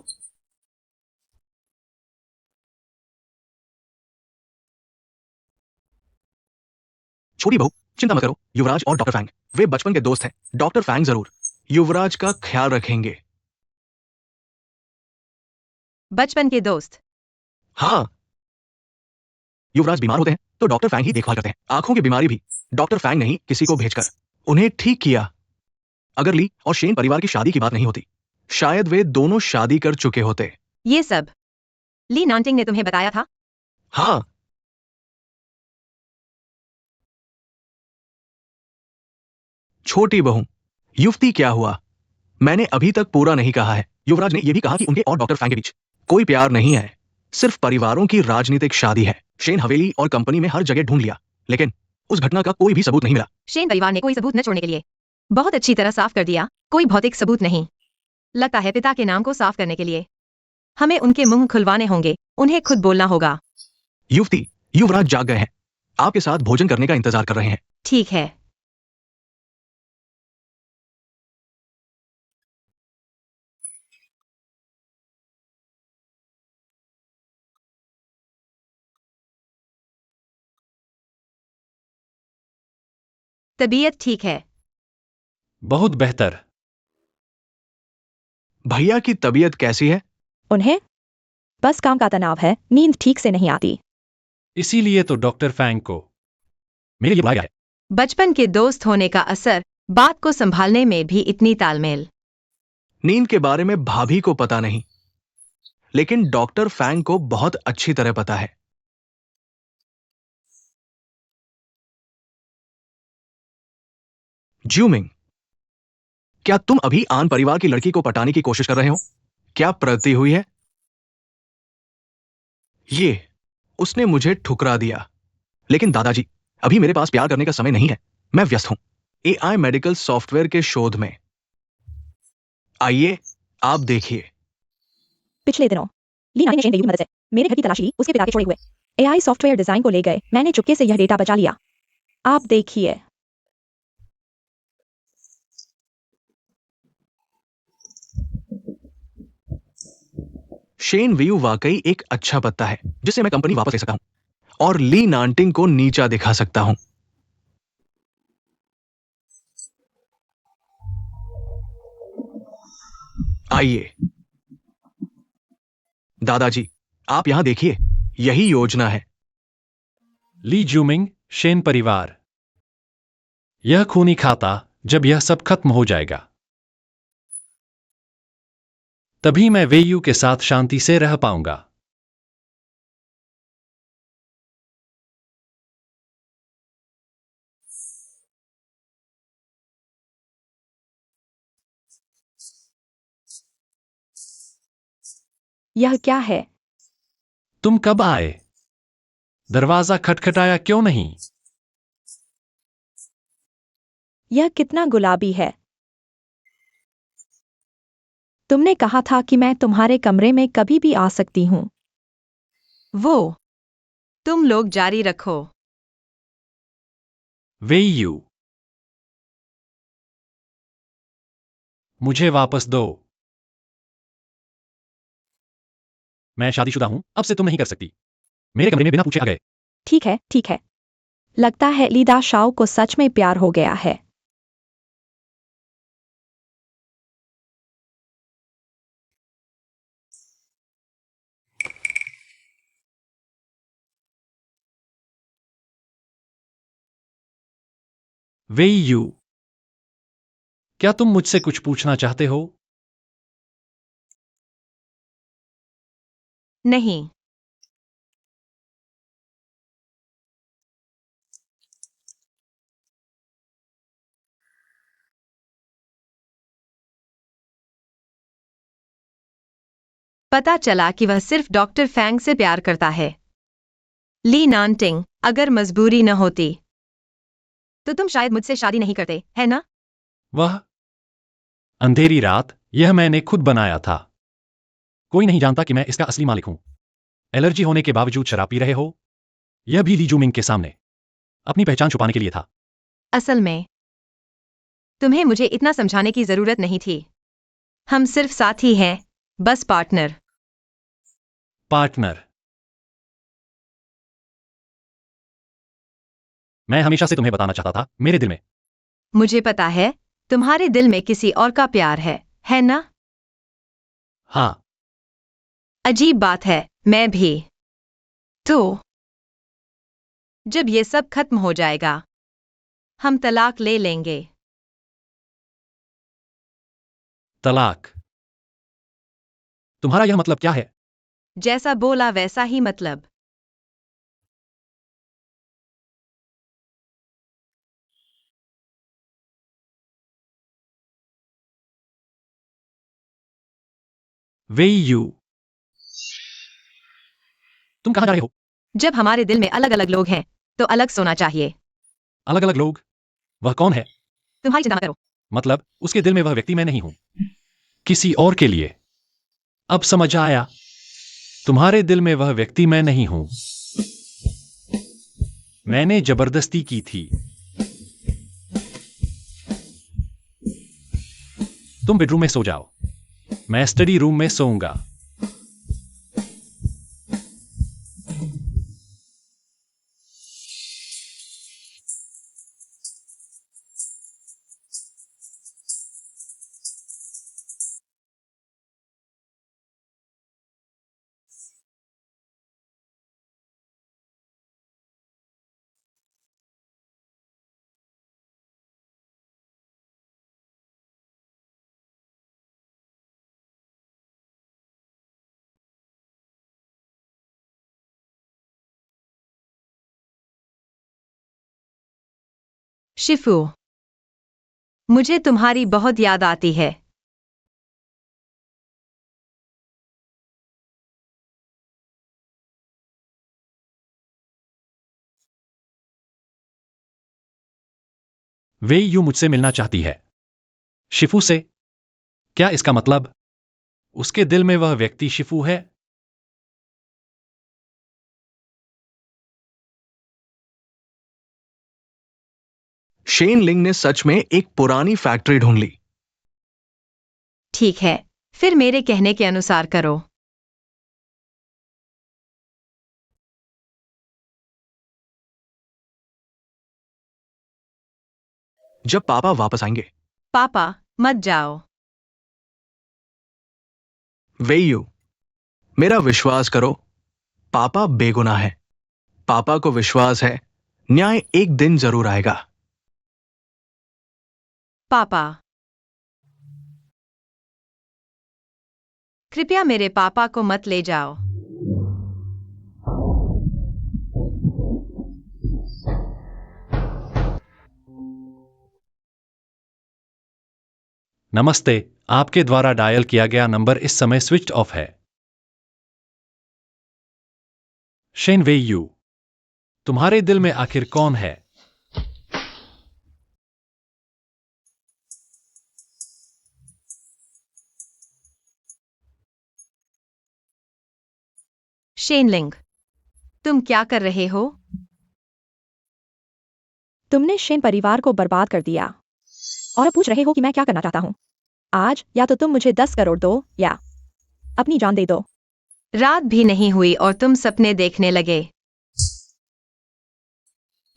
छोटी बहू, चिंता मत करो। युवराज और डॉक्टर फैंग, वे बचपन के दोस्त हैं। डॉक्टर फैंग जरूर युवराज का ख्याल रखेंगे। बचपन के दोस्त? हाँ, युवराज बीमार होते हैं तो डॉक्टर फैंग ही देखभाल करते हैं। आंखों की बीमारी भी डॉक्टर फैंग ने ही किसी को भेजकर उन्हें ठीक किया। अगर ली और शेन परिवार की शादी की बात नहीं होती, शायद वे दोनों शादी कर चुके होते। ये सब ली नांटिंग ने तुम्हें बताया था? हाँ। छोटी बहू, युवती क्या हुआ? मैंने अभी तक पूरा नहीं कहा है। युवराज ने यह भी कहा कि उनके और डॉक्टर फैंग के बीच कोई प्यार नहीं है, सिर्फ परिवारों की राजनीतिक शादी है। शेन हवेली और कंपनी में हर जगह ढूंढ लिया, लेकिन उस घटना का कोई भी सबूत नहीं मिला। शेन परिवार ने कोई सबूत न छोड़ने के लिए बहुत अच्छी तरह साफ कर दिया। कोई भौतिक सबूत नहीं। लगता है पिता के नाम को साफ करने के लिए हमें उनके मुंह खुलवाने होंगे। उन्हें खुद बोलना होगा। युवती, युवराज जाग गए हैं, आपके साथ भोजन करने का इंतजार कर रहे हैं। ठीक है। तबीयत ठीक है? बहुत बेहतर। भैया की तबीयत कैसी है? उन्हें बस काम का तनाव है, नींद ठीक से नहीं आती। इसीलिए तो डॉक्टर फैंग को मेरे लिए बुलाया है। बचपन के दोस्त होने का असर, बात को संभालने में भी इतनी तालमेल। नींद के बारे में भाभी को पता नहीं, लेकिन डॉक्टर फैंग को बहुत अच्छी तरह पता है। ज्यूमिंग, क्या तुम अभी आन परिवार की लड़की को पटाने की कोशिश कर रहे हो? क्या प्रगति हुई है? ये उसने मुझे ठुकरा दिया। लेकिन दादाजी, अभी मेरे पास प्यार करने का समय नहीं है। मैं व्यस्त हूं एआई मेडिकल सॉफ्टवेयर के शोध में। आइए, आप देखिए। पिछले दिनों लीना ने शेन वेयू की मदद से मेरे घर की तलाशी ली। उसके पिता के छोड़े हुए एआई सॉफ्टवेयर डिजाइन को ले गए। मैंने चुपके से यह डेटा बचा लिया। आप देखिए। शेन व्यू वाकई एक अच्छा पत्ता है जिसे मैं कंपनी वापस ले सकता हूं और ली नांटिंग को नीचा दिखा सकता हूं। आइए दादाजी, आप यहां देखिए, यही योजना है। ली जूमिंग, शेन परिवार। यह खूनी खाता, जब यह सब खत्म हो जाएगा तभी मैं वेयू के साथ शांति से रह पाऊंगा। यह क्या है? तुम कब आए? दरवाजा खटखटाया क्यों नहीं? यह कितना गुलाबी है। तुमने कहा था कि मैं तुम्हारे कमरे में कभी भी आ सकती हूँ। वो तुम लोग जारी रखो। वेयू, मुझे वापस दो। मैं शादीशुदा हूं, अब से तुम नहीं कर सकती। मेरे कमरे में बिना पूछे आ गए। ठीक है, ठीक है। लगता है लीदा शाओ को सच में प्यार हो गया है। वेई यू, क्या तुम मुझसे कुछ पूछना चाहते हो? नहीं। पता चला कि वह सिर्फ डॉक्टर फैंग से प्यार करता है। ली नानटिंग, अगर मजबूरी न होती तो तुम शायद मुझसे शादी नहीं करते, है ना? वह अंधेरी रात, यह मैंने खुद बनाया था। कोई नहीं जानता कि मैं इसका असली मालिक हूं। एलर्जी होने के बावजूद शराब पी रहे हो? यह भी ली जूमिंग के सामने अपनी पहचान छुपाने के लिए था। असल में तुम्हें मुझे इतना समझाने की जरूरत नहीं थी। हम सिर्फ साथी हैं, बस पार्टनर। पार्टनर, मैं हमेशा से तुम्हें बताना चाहता था, मेरे दिल में। मुझे पता है, तुम्हारे दिल में किसी और का प्यार है ना? हाँ, अजीब बात है, मैं भी। तो जब ये सब खत्म हो जाएगा, हम तलाक ले लेंगे। तलाक। तुम्हारा यह मतलब क्या है? जैसा बोला वैसा ही मतलब। वेई यू, तुम कहां जा रहे हो? जब हमारे दिल में अलग अलग लोग हैं तो अलग सोना चाहिए। अलग अलग लोग? वह कौन है? तुम्हारी चिंता मत करो। मतलब उसके दिल में वह व्यक्ति मैं नहीं हूं, किसी और के लिए। अब समझ आया, तुम्हारे दिल में वह व्यक्ति मैं नहीं हूं, मैंने जबरदस्ती की थी। तुम बेडरूम में सो जाओ, मैं स्टडी रूम में सोऊंगा। शिफू, मुझे तुम्हारी बहुत याद आती है। वे यू मुझसे मिलना चाहती है। शिफू से? क्या इसका मतलब उसके दिल में वह व्यक्ति शिफू है? शेन लिंग ने सच में एक पुरानी फैक्ट्री ढूंढ ली। ठीक है, फिर मेरे कहने के अनुसार करो। जब पापा वापस आएंगे। पापा, मत जाओ। वेयू, मेरा विश्वास करो, पापा बेगुनाह है। पापा को विश्वास है, न्याय एक दिन जरूर आएगा। पापा, कृपया मेरे पापा को मत ले जाओ। नमस्ते, आपके द्वारा डायल किया गया नंबर इस समय स्विच्ड ऑफ है। शेन वे यू, तुम्हारे दिल में आखिर कौन है? शेनलिंग, तुम क्या कर रहे हो? तुमने शेन परिवार को बर्बाद कर दिया और अब पूछ रहे हो कि मैं क्या करना चाहता हूँ। आज या तो तुम मुझे 10 करोड़ दो या अपनी जान दे दो। रात भी नहीं हुई और तुम सपने देखने लगे।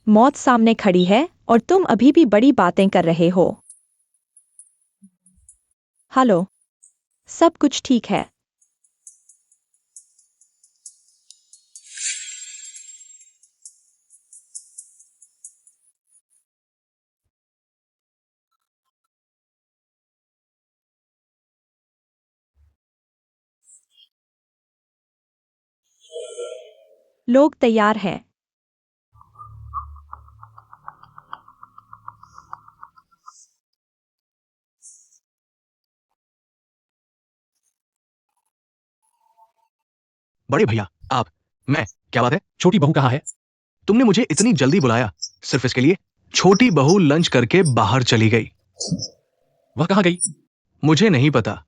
मौत सामने खड़ी है और तुम अभी भी बड़ी बातें कर रहे हो। हेलो, सब कुछ ठीक है। लोग तैयार हैं। बड़े भैया, आप, मैं, क्या बात है? छोटी बहू कहाँ है? तुमने मुझे इतनी जल्दी बुलाया सिर्फ इसके लिए? छोटी बहू लंच करके बाहर चली गई। वह कहाँ गई? मुझे नहीं पता।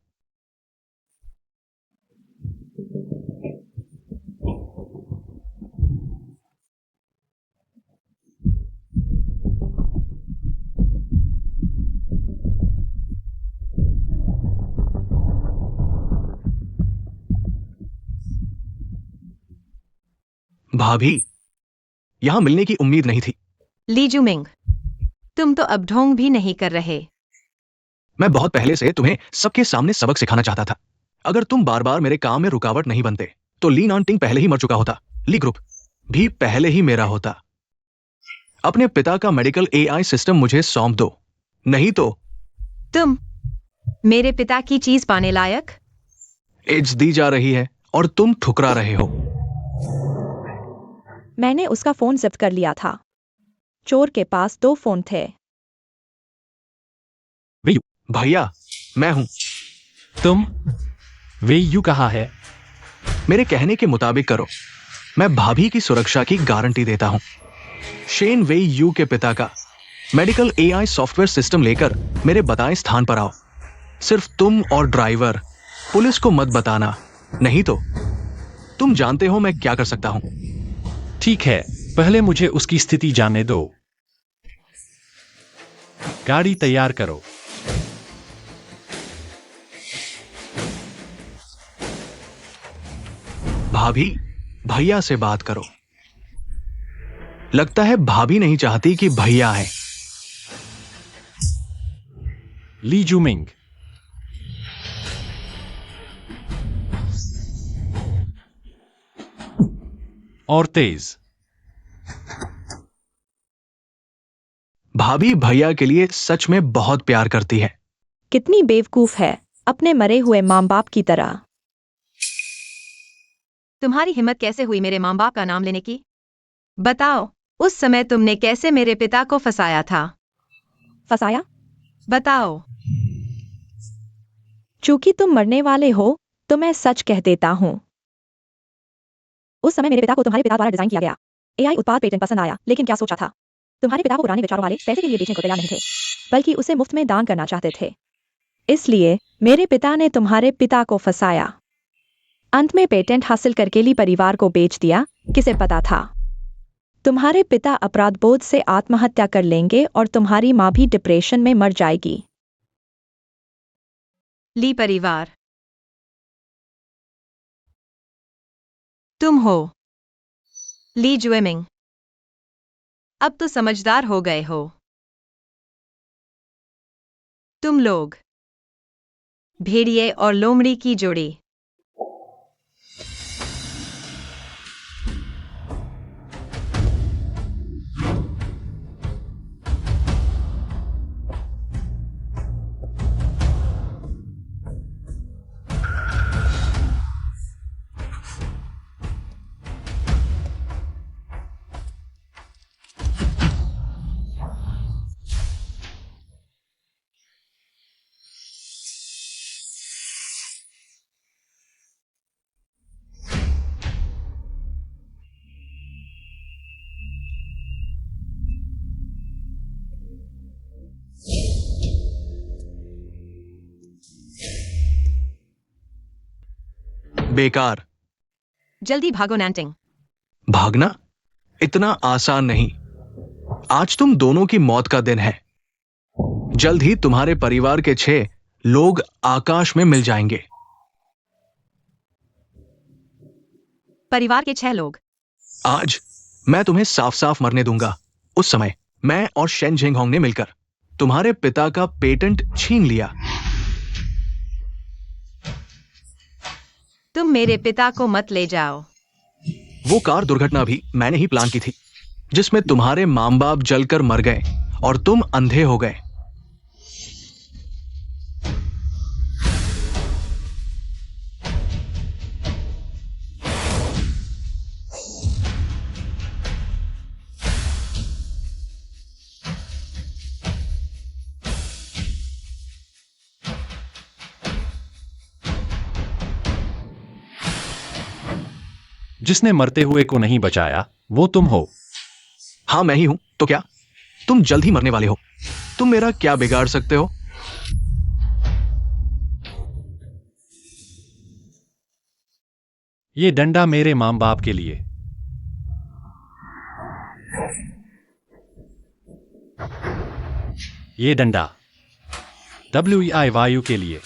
भाभी, यहां मिलने की उम्मीद नहीं थी। ली जुमिंग, तुम तो अब ढोंग भी नहीं कर रहे। मैं बहुत पहले से तुम्हें सबके सामने सबक सिखाना चाहता था। अगर तुम बार बार मेरे काम में रुकावट नहीं बनते तो ली नॉन्टिंग पहले ही मर चुका होता। ली ग्रुप भी पहले ही मेरा होता। अपने पिता का मेडिकल एआई सिस्टम मुझे सौंप दो, नहीं तो तुम मेरे पिता की चीज पाने लायक। एड्स दी जा रही है और तुम ठुकरा रहे हो। मैंने उसका फोन जब्त कर लिया था। चोर के पास 2 फोन थे। भैया, मैं हूं। तुम? वे यू कहाँ है? मेरे कहने के मुताबिक करो। मैं भाभी की सुरक्षा की गारंटी देता हूं। शेन वे यू के पिता का मेडिकल एआई सॉफ्टवेयर सिस्टम लेकर मेरे बताए स्थान पर आओ। सिर्फ तुम और ड्राइवर। पुलिस को मत बताना, नहीं तो तुम जानते हो मैं क्या कर सकता हूं। ठीक है, पहले मुझे उसकी स्थिति जानने दो। गाड़ी तैयार करो। भाभी, भैया से बात करो। लगता है भाभी नहीं चाहती कि भैया आए। ली जुमिंग, और तेज। भाभी भैया के लिए सच में बहुत प्यार करती है। कितनी बेवकूफ है, अपने मरे हुए माँ बाप की तरह। तुम्हारी हिम्मत कैसे हुई मेरे माँ बाप का नाम लेने की? बताओ, उस समय तुमने कैसे मेरे पिता को फंसाया था? फंसाया? बताओ। चूंकि तुम मरने वाले हो तो मैं सच कह देता हूं। उस समय मेरे पिता को तुम्हारे पिता द्वारा डिजाइन किया गया एआई उत्पाद पेटेंट पसंद आया, लेकिन क्या सोचा था? तुम्हारे पिता को पुराने विचारों वाले पैसे के लिए बेचने को तैयार नहीं थे, बल्कि उसे मुफ्त में दान करना चाहते थे। इसलिए मेरे पिता ने तुम्हारे पिता को फंसाया। अंत में पेटेंट हासिल करके ली परिवार को बेच दिया। किसे पता था तुम्हारे पिता अपराध बोध से आत्महत्या कर लेंगे और तुम्हारी माँ भी डिप्रेशन में मर जाएगी। ली परिवार, तुम हो ली जुएमिंग। अब तो समझदार हो गए हो। तुम लोग भेड़िए और लोमड़ी की जोड़ी। बेकार। जल्दी भागो नैंटिंग। भागना इतना आसान नहीं। आज तुम दोनों की मौत का दिन है। जल्द ही तुम्हारे परिवार के 6 लोग आकाश में मिल जाएंगे। परिवार के 6 लोग? आज मैं तुम्हें साफ साफ मरने दूंगा। उस समय मैं और शेन झेंगहोंग ने मिलकर तुम्हारे पिता का पेटेंट छीन लिया। तुम मेरे पिता को मत ले जाओ। वो कार दुर्घटना भी मैंने ही प्लान की थी, जिसमें तुम्हारे मां बाप जलकर मर गए और तुम अंधे हो गए। जिसने मरते हुए को नहीं बचाया वो तुम हो। हाँ मैं ही हूं, तो क्या? तुम जल्द ही मरने वाले हो। तुम मेरा क्या बिगाड़ सकते हो? ये डंडा मेरे मां बाप के लिए। ये डंडा WEI वायु के लिए।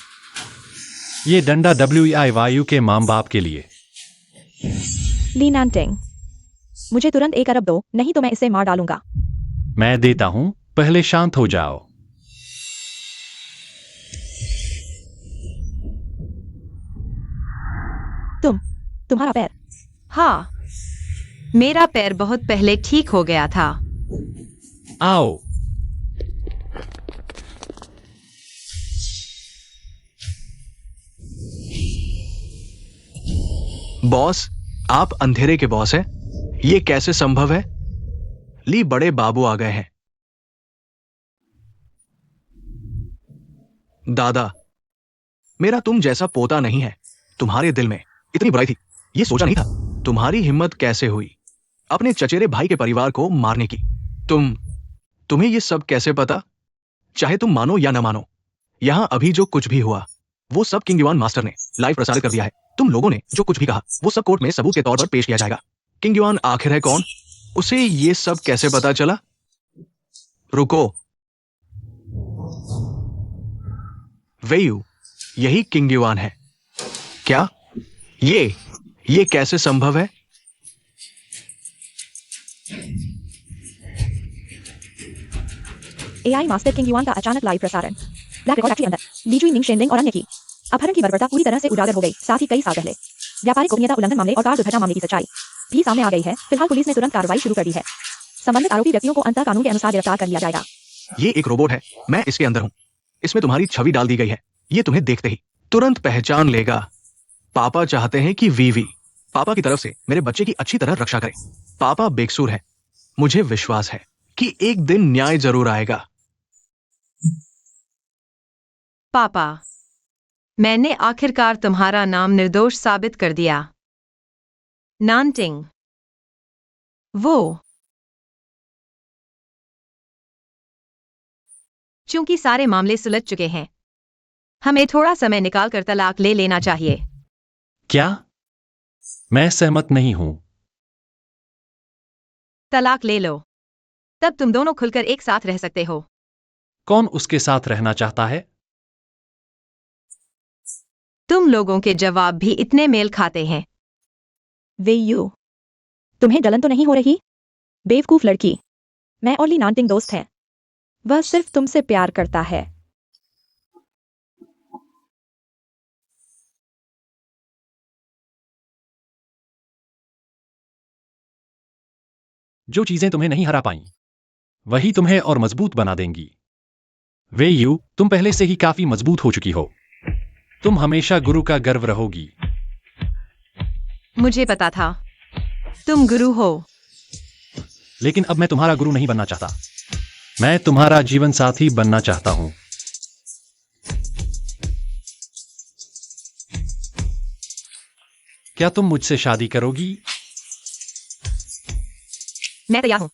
ये डंडा WEI वायु के मां बाप के लिए। ली नानटिंग, मुझे तुरंत 1 अरब दो, नहीं तो मैं इसे मार डालूंगा। मैं देता हूं, पहले शांत हो जाओ। तुम्हारा पैर। हाँ, मेरा पैर बहुत पहले ठीक हो गया था। आओ। बॉस, आप अंधेरे के बॉस हैं? ये कैसे संभव है? ली, बड़े बाबू आ गए हैं। दादा, मेरा तुम जैसा पोता नहीं है। तुम्हारे दिल में इतनी बुराई थी, ये सोचा नहीं था। तुम्हारी हिम्मत कैसे हुई अपने चचेरे भाई के परिवार को मारने की? तुम्हें ये सब कैसे पता? चाहे तुम मानो या न मानो, यहां अभी जो कुछ भी हुआ वो सब किंग युआन मास्टर ने लाइव प्रसारित कर दिया है। तुम लोगों ने जो कुछ भी कहा वो सब कोर्ट में सबूत के तौर पर पेश किया जाएगा। किंग युआन आखिर है कौन? उसे ये सब कैसे पता चला? रुको, वेयू, यही किंग युआन है क्या? ये कैसे संभव है? AI मास्टर किंग युआन का अचानक लाइव प्रसारण। ब्लैक रिकॉर्ड फैक्ट्री अंदर लीजुई मिंग शेनलिंग और अन्य की अपहरण की बर्बरता पूरी तरह से उजागर हो गई। साथ ही कई साल पहले व्यापारिक गोपनीयता उल्लंघन मामले और कार दुर्घटना मामले की सच्चाई भी सामने आ गई है। फिलहाल पुलिस ने तुरंत कार्रवाई शुरू कर दी है। संबंधित आरोपी व्यक्तियों को अंतः कानून के अनुसार गिरफ्तार कर लिया जाएगा। ये एक रोबोट है, मैं इसके अंदर हूं। इसमें तुम्हारी छवि डाल दी गई है। ये तुम्हें देखते ही तुरंत पहचान लेगा। पापा चाहते हैं कि वीवी पापा की तरफ से मेरे बच्चे की अच्छी तरह रक्षा करे। पापा बेकसूर है। मुझे विश्वास है कि एक दिन न्याय जरूर आएगा। पापा, मैंने आखिरकार तुम्हारा नाम निर्दोष साबित कर दिया। नानटिंग, वो चूंकि सारे मामले सुलझ चुके हैं, हमें थोड़ा समय निकालकर तलाक ले लेना चाहिए। क्या? मैं सहमत नहीं हूं। तलाक ले लो, तब तुम दोनों खुलकर एक साथ रह सकते हो। कौन उसके साथ रहना चाहता है? तुम लोगों के जवाब भी इतने मेल खाते हैं। वेयू, तुम्हें जलन तो नहीं हो रही? बेवकूफ लड़की, मैं और ली नानटिंग दोस्त हैं। वह सिर्फ तुमसे प्यार करता है। जो चीजें तुम्हें नहीं हरा पाई वही तुम्हें और मजबूत बना देंगी। वेयू, तुम पहले से ही काफी मजबूत हो चुकी हो। तुम हमेशा गुरु का गर्व रहोगी। मुझे पता था तुम गुरु हो। लेकिन अब मैं तुम्हारा गुरु नहीं बनना चाहता। मैं तुम्हारा जीवन साथी बनना चाहता हूं। क्या तुम मुझसे शादी करोगी? मैं तैयार हूं।